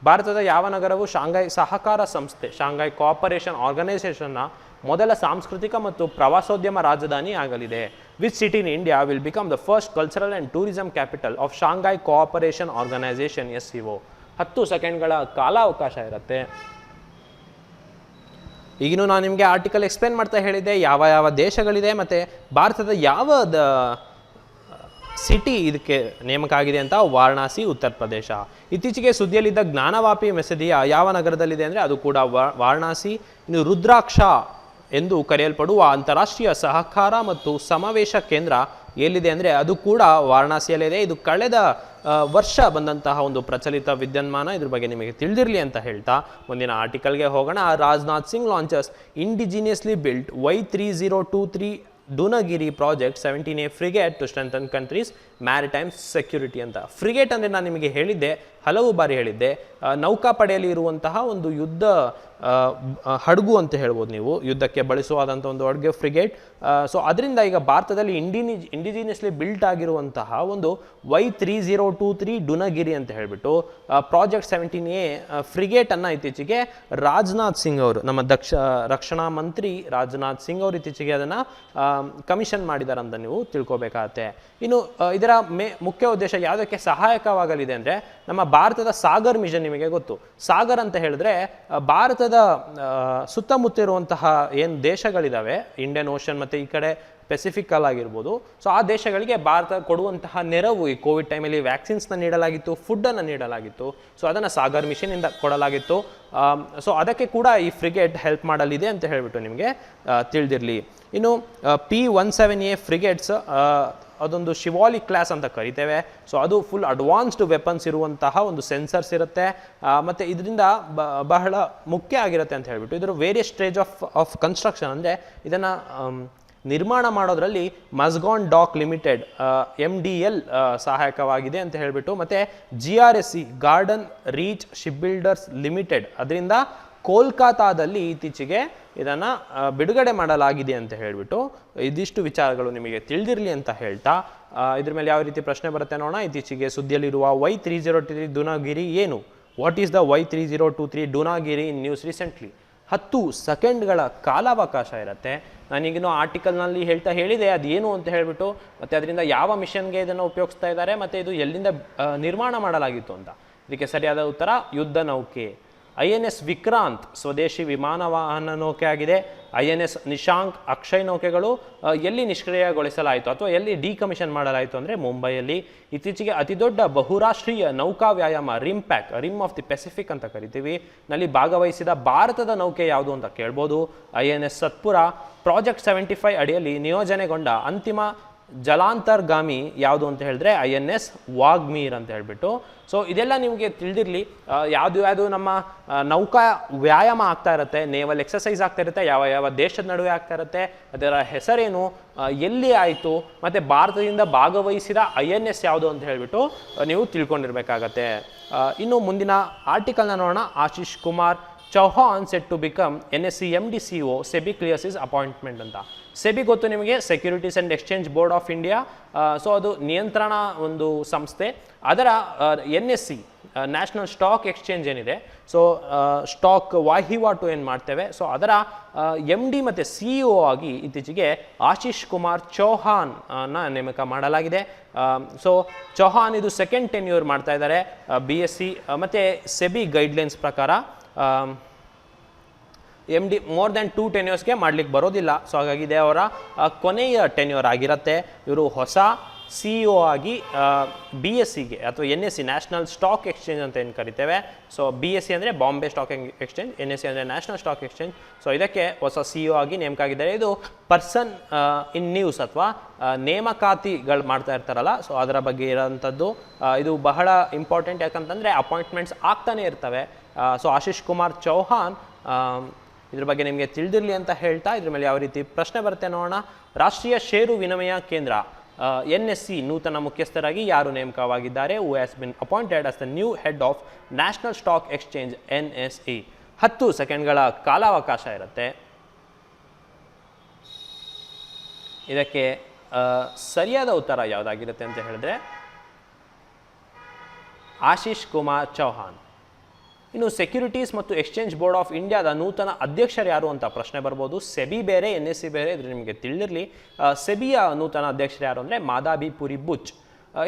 ಭಾರತದ ಯಾವ ನಗರವು ಶಾಂಘೈ ಸಹಕಾರ ಸಂಸ್ಥೆ, ಶಾಂಘೈ ಕೋಆಪರೇಷನ್ ಆರ್ಗನೈಸೇಷನ್ನ ಮೊದಲ ಸಾಂಸ್ಕೃತಿಕ ಮತ್ತು ಪ್ರವಾಸೋದ್ಯಮ ರಾಜಧಾನಿ ಆಗಲಿದೆ? Which city in India will become the first cultural and tourism capital of Shanghai cooperation organisation SCO? 10 ಸೆಕೆಂಡ್ಗಳ ಕಾಲಾವಕಾಶ ಇರುತ್ತೆ. ಈಗಿನೂ ನಾನು ನಿಮಗೆ ಆರ್ಟಿಕಲ್ ಎಕ್ಸ್ಪ್ಲೇನ್ ಮಾಡ್ತಾ ಹೇಳಿದ್ದೆ ಯಾವ ದೇಶಗಳಿದೆ ಮತ್ತು ಭಾರತದ ಯಾವ ಸಿಟಿ ಇದಕ್ಕೆ ನೇಮಕ ಆಗಿದೆ ಅಂತ. ವಾರಣಾಸಿ, ಉತ್ತರ ಪ್ರದೇಶ. ಇತ್ತೀಚೆಗೆ ಸುದ್ದಿಯಲ್ಲಿದ್ದ ಜ್ಞಾನವಾಪಿ ಮಸೀದಿಯ ಯಾವ ನಗರದಲ್ಲಿದೆ ಅಂದರೆ ಅದು ಕೂಡ ವಾರಣಾಸಿ. ಇನ್ನು ರುದ್ರಾಕ್ಷ ಎಂದು ಕರೆಯಲ್ಪಡುವ ಅಂತಾರಾಷ್ಟ್ರೀಯ ಸಹಕಾರ ಮತ್ತು ಸಮಾವೇಶ ಕೇಂದ್ರ ಎಲ್ಲಿದೆ ಅಂದರೆ ಅದು ಕೂಡ ವಾರಣಾಸಿಯಲ್ಲಿದೆ. ಇದು ಕಳೆದ ವರ್ಷ ಬಂದಂತಹ ಒಂದು ಪ್ರಚಲಿತ ವಿದ್ಯಮಾನ. ಇದ್ರ ಬಗ್ಗೆ ನಿಮಗೆ ತಿಳಿದಿರಲಿ ಅಂತ ಹೇಳ್ತಾ ಮುಂದಿನ ಆರ್ಟಿಕಲ್ಗೆ ಹೋಗೋಣ. Rajnath Singh launches indigenously built Y3023 Dunagiri project 17A frigate to strengthen country's maritime security ಅಂತ. ಫ್ರಿಗೇಟ್ ಅಂದರೆ ನಾನು ನಿಮಗೆ ಹೇಳಿದ್ದೆ, ಹಲವು ಬಾರಿ ಹೇಳಿದ್ದೆ, ನೌಕಾಪಡೆಯಲ್ಲಿ ಇರುವಂತಹ ಒಂದು ಯುದ್ಧ ಹಡಗು ಅಂತ ಹೇಳ್ಬೋದು ನೀವು, ಯುದ್ಧಕ್ಕೆ ಬಳಸುವಾದಂಥ ಒಂದು ಹಡಗು ಫ್ರಿಗೇಟ್. ಸೊ ಅದರಿಂದ ಈಗ ಭಾರತದಲ್ಲಿ ಇಂಡಿಜಿನಿಯಸ್ಲಿ ಬಿಲ್ಟ್ ಆಗಿರುವಂತಹ ಒಂದು Y3023 ಡುನಗಿರಿ ಅಂತ ಹೇಳಿಬಿಟ್ಟು ಪ್ರಾಜೆಕ್ಟ್ 17A ಫ್ರಿಗೇಟನ್ನು ಇತ್ತೀಚೆಗೆ ರಾಜನಾಥ್ ಸಿಂಗ್ ಅವರು, ನಮ್ಮ ರಕ್ಷಣಾ ಮಂತ್ರಿ ರಾಜನಾಥ್ ಸಿಂಗ್ ಅವರು ಇತ್ತೀಚೆಗೆ ಅದನ್ನು ಕಮಿಷನ್ ಮಾಡಿದ್ದಾರೆ ಅಂತ ನೀವು ತಿಳ್ಕೊಬೇಕಾಗತ್ತೆ. ಇನ್ನು ಇದರ ಮುಖ್ಯ ಉದ್ದೇಶ ಯಾವುದಕ್ಕೆ ಸಹಾಯಕವಾಗಲಿದೆ ಅಂದರೆ ನಮ್ಮ ಭಾರತದ ಸಾಗರ್ ಮಿಷನ್. ನಿಮಗೆ ಗೊತ್ತು, ಸಾಗರ್ ಅಂತ ಹೇಳಿದ್ರೆ ಭಾರತದ ಸುತ್ತಮುತ್ತ ಇರುವಂತಹ ಏನು ದೇಶಗಳಿದ್ದಾವೆ, ಇಂಡಿಯನ್ ಓಷನ್ ಮತ್ತು ಈ ಕಡೆ ಪೆಸಿಫಿಕಲ್ ಆಗಿರ್ಬೋದು, ಸೊ ಆ ದೇಶಗಳಿಗೆ ಭಾರತ ಕೊಡುವಂತಹ ನೆರವು ಈ ಕೋವಿಡ್ ಟೈಮಲ್ಲಿ ವ್ಯಾಕ್ಸಿನ್ಸ್ನ ನೀಡಲಾಗಿತ್ತು, ಫುಡ್ಡನ್ನು ನೀಡಲಾಗಿತ್ತು. ಸೊ ಅದನ್ನು ಸಾಗರ್ ಮಿಷನಿಂದ ಕೊಡಲಾಗಿತ್ತು. ಸೊ ಅದಕ್ಕೆ ಕೂಡ ಈ ಫ್ರಿಗೇಟ್ ಹೆಲ್ಪ್ ಮಾಡಲಿದೆ ಅಂತ ಹೇಳಿಬಿಟ್ಟು ನಿಮಗೆ ತಿಳಿದಿರಲಿ. ಇನ್ನು P17A ಫ್ರಿಗೇಟ್ಸ್ ಅದೊಂದು ಶಿವಾಲಿಕ್ ಕ್ಲಾಸ್ ಅಂತ ಕರಿತೇವೆ. ಸೊ ಅದು ಫುಲ್ ಅಡ್ವಾನ್ಸ್ಡ್ ವೆಪನ್ಸ್ ಇರುವಂತಹ ಒಂದು ಸೆನ್ಸರ್ಸ್ ಇರುತ್ತೆ, ಮತ್ತು ಇದರಿಂದ ಬಹಳ ಮುಖ್ಯ ಆಗಿರುತ್ತೆ ಅಂತ ಹೇಳ್ಬಿಟ್ಟು ಇದರ ವೇರಿಯಸ್ ಸ್ಟೇಜ್ ಆಫ್ ಕನ್ಸ್ಟ್ರಕ್ಷನ್, ಅಂದರೆ ಇದನ್ನು ನಿರ್ಮಾಣ ಮಾಡೋದ್ರಲ್ಲಿ ಮಸ್ಗಾನ್ ಡಾಕ್ ಲಿಮಿಟೆಡ್ MDL ಸಹಾಯಕವಾಗಿದೆ ಅಂತ ಹೇಳಿಬಿಟ್ಟು, ಮತ್ತು GRSE garden reach ship builders limited ಅದರಿಂದ ಕೋಲ್ಕತ್ತಾದಲ್ಲಿ ಇತ್ತೀಚೆಗೆ ಇದನ್ನು ಬಿಡುಗಡೆ ಮಾಡಲಾಗಿದೆ ಅಂತ ಹೇಳಿಬಿಟ್ಟು ಇದಿಷ್ಟು ವಿಚಾರಗಳು ನಿಮಗೆ ತಿಳಿದಿರಲಿ ಅಂತ ಹೇಳ್ತಾ ಇದ್ರ ಮೇಲೆ ಯಾವ ರೀತಿ ಪ್ರಶ್ನೆ ಬರುತ್ತೆ ನೋಡೋಣ. ಇತ್ತೀಚೆಗೆ ಸುದ್ದಿಯಲ್ಲಿರುವ Y3023 ಡುನಗಿರಿ ಏನು? What is the Y3023 Dunagiri in news recently? 10 ಸೆಕೆಂಡ್ಗಳ ಕಾಲಾವಕಾಶ ಇರುತ್ತೆ. ನಾನೀಗಿನ್ನೂ ಆರ್ಟಿಕಲ್ನಲ್ಲಿ ಹೇಳಿದೆ ಅದೇನು ಅಂತ ಹೇಳಿಬಿಟ್ಟು, ಮತ್ತು ಅದರಿಂದ ಯಾವ ಮಿಷನ್ಗೆ ಇದನ್ನು ಉಪಯೋಗಿಸ್ತಾ ಇದ್ದಾರೆ, ಮತ್ತು ಇದು ಎಲ್ಲಿಂದ ನಿರ್ಮಾಣ ಮಾಡಲಾಗಿತ್ತು ಅಂತ. ಇದಕ್ಕೆ ಸರಿಯಾದ ಉತ್ತರ ಯುದ್ಧ ನೌಕೆ. INS ವಿಕ್ರಾಂತ್ ಸ್ವದೇಶಿ ವಿಮಾನ ವಾಹನ ನೌಕೆ ಆಗಿದೆ. INS ನಿಶಾಂಕ್ ಅಕ್ಷಯ್ ನೌಕೆಗಳು ಎಲ್ಲಿ ನಿಷ್ಕ್ರಿಯಗೊಳಿಸಲಾಯಿತು ಅಥವಾ ಎಲ್ಲಿ ಡಿಕಮಿಷನ್ ಮಾಡಲಾಯಿತು ಅಂದರೆ ಮುಂಬೈಯಲ್ಲಿ. ಇತ್ತೀಚೆಗೆ ಅತಿದೊಡ್ಡ ಬಹುರಾಷ್ಟ್ರೀಯ ನೌಕಾ ವ್ಯಾಯಾಮ ರಿಮ್ ಆಫ್ ದಿ ಪೆಸಿಫಿಕ್ ಅಂತ ಕರಿತೀವಿ ನಲ್ಲಿ ಭಾಗವಹಿಸಿದ ಭಾರತದ ನೌಕೆ ಯಾವುದು ಅಂತ ಕೇಳ್ಬೋದು. INS ಸತ್ಪುರ. ಪ್ರಾಜೆಕ್ಟ್ 75 ಅಡಿಯಲ್ಲಿ ನಿಯೋಜನೆಗೊಂಡ ಅಂತಿಮ ಜಲಾಂತರ್ಗಾಮಿ ಯಾವುದು ಅಂತ ಹೇಳಿದ್ರೆ INS ವಾಗ್ಮೀರ್ ಅಂತ ಹೇಳ್ಬಿಟ್ಟು. ಸೊ ಇದೆಲ್ಲ ನಿಮಗೆ ತಿಳಿದಿರಲಿ, ಯಾವುದು ನಮ್ಮ ನೌಕಾ ವ್ಯಾಯಾಮ ಆಗ್ತಾ ಇರುತ್ತೆ, ನೇವಲ್ ಎಕ್ಸಸೈಸ್ ಆಗ್ತಾ ಇರುತ್ತೆ, ಯಾವ ದೇಶದ ನಡುವೆ ಆಗ್ತಾ ಇರುತ್ತೆ, ಅದರ ಹೆಸರೇನು, ಎಲ್ಲಿ ಆಯಿತು, ಮತ್ತು ಭಾರತದಿಂದ ಭಾಗವಹಿಸಿದ INS ಯಾವುದು ಅಂತ ಹೇಳಿಬಿಟ್ಟು ನೀವು ತಿಳ್ಕೊಂಡಿರ್ಬೇಕಾಗತ್ತೆ. ಇನ್ನು ಮುಂದಿನ ಆರ್ಟಿಕಲ್ನ ನೋಡೋಣ. Ashish Kumar Chauhan set to become NSE MD CEO, SEBI clears his appointment ಅಂತ. ಸೆಬಿ ಗೊತ್ತು ನಿಮಗೆ, securities and exchange board of India. So ಅದು ನಿಯಂತ್ರಣ ಒಂದು ಸಂಸ್ಥೆ. ಅದರ NSE ನ್ಯಾಷನಲ್ ಸ್ಟಾಕ್ ಎಕ್ಸ್ಚೇಂಜ್ ಏನಿದೆ, ಸೊ ಸ್ಟಾಕ್ ವಹಿವಾಟು ಏನು ಮಾಡ್ತೇವೆ, ಸೊ ಅದರ MD ಮತ್ತು CEO ಆಗಿ ಇತ್ತೀಚೆಗೆ ಆಶೀಶ್ ಕುಮಾರ್ ಚೌಹಾನ್ ನೇಮಕ ಮಾಡಲಾಗಿದೆ. ಸೊ ಚೌಹಾನ್ ಇದು ಸೆಕೆಂಡ್ ಟೆನ್ಯೂರ್ ಮಾಡ್ತಾ ಇದ್ದಾರೆ. BSc ಮತ್ತು ಸೆಬಿ ಗೈಡ್ಲೈನ್ಸ್ ಪ್ರಕಾರ MD ಮೋರ್ ದ್ಯಾನ್ 2 ಟೆನ್ಯೂರ್ಸ್ಗೆ ಮಾಡ್ಲಿಕ್ಕೆ ಬರೋದಿಲ್ಲ. ಸೊ ಹಾಗಾಗಿ ಇದೇ ಅವರ ಕೊನೆಯ ಟೆನ್ಯೂರ್ ಆಗಿರುತ್ತೆ. ಇವರು ಹೊಸ CEO ಆಗಿ BScಗೆ ಅಥವಾ NSE ನ್ಯಾಷನಲ್ ಸ್ಟಾಕ್ ಎಕ್ಸ್ಚೇಂಜ್ ಅಂತ ಏನು ಕರಿತೇವೆ, ಸೊ BSc ಅಂದರೆ ಬಾಂಬೆ ಸ್ಟಾಕ್ ಎಕ್ಸ್ಚೇಂಜ್, NSE ಅಂದರೆ ನ್ಯಾಷನಲ್ ಸ್ಟಾಕ್ ಎಕ್ಸ್ಚೇಂಜ್. ಸೊ ಇದಕ್ಕೆ ಹೊಸ CEO ಆಗಿ ನೇಮಕ ಆಗಿದ್ದಾರೆ. ಇದು ಪರ್ಸನ್ ಇನ್ ನ್ಯೂಸ್ ಅಥವಾ ನೇಮಕಾತಿಗಳು ಮಾಡ್ತಾ ಇರ್ತಾರಲ್ಲ, ಸೊ ಅದರ ಬಗ್ಗೆ ಇರೋಂಥದ್ದು. ಇದು ಬಹಳ ಇಂಪಾರ್ಟೆಂಟ್, ಯಾಕಂತಂದರೆ ಅಪಾಯಿಂಟ್ಮೆಂಟ್ಸ್ ಆಗ್ತಾನೆ ಇರ್ತವೆ. ಸೊ ಆಶೀಶ್ ಕುಮಾರ್ ಚೌಹಾನ್ ಇದ್ರ ಬಗ್ಗೆ ನಿಮಗೆ ತಿಳಿದಿರಲಿ ಅಂತ ಹೇಳ್ತಾ ಇದ್ರ ಮೇಲೆ ಯಾವ ರೀತಿ ಪ್ರಶ್ನೆ ಬರುತ್ತೆ ನೋಡೋಣ. ರಾಷ್ಟ್ರೀಯ ಷೇರು ವಿನಿಮಯ ಕೇಂದ್ರ NSE ನೂತನ ಮುಖ್ಯಸ್ಥರಾಗಿ ಯಾರು ನೇಮಕವಾಗಿದ್ದಾರೆ? Who has been appointed as the new head of national stock exchange NSE. 10 ಸೆಕೆಂಡ್ಗಳ ಕಾಲಾವಕಾಶ ಇರುತ್ತೆ. ಇದಕ್ಕೆ ಸರಿಯಾದ ಉತ್ತರ ಯಾವುದಾಗಿರುತ್ತೆ ಅಂತ ಹೇಳಿದ್ರೆ ಆಶೀಶ್ ಕುಮಾರ್ ಚೌಹಾನ್. ಇನ್ನು ಸೆಕ್ಯೂರಿಟೀಸ್ ಮತ್ತು ಎಕ್ಸ್ಚೇಂಜ್ ಬೋರ್ಡ್ ಆಫ್ ಇಂಡಿಯಾದ ನೂತನ ಅಧ್ಯಕ್ಷರು ಯಾರು ಅಂತ ಪ್ರಶ್ನೆ ಬರ್ಬೋದು. ಸೆಬಿ ಬೇರೆ, NSE ಬೇರೆ, ಇದು ನಿಮಗೆ ತಿಳಿದಿರಲಿ. ಸೆಬಿಯ ನೂತನ ಅಧ್ಯಕ್ಷರು ಯಾರು ಅಂದರೆ ಮಾಧವಿ ಪುರಿ ಬುಚ್.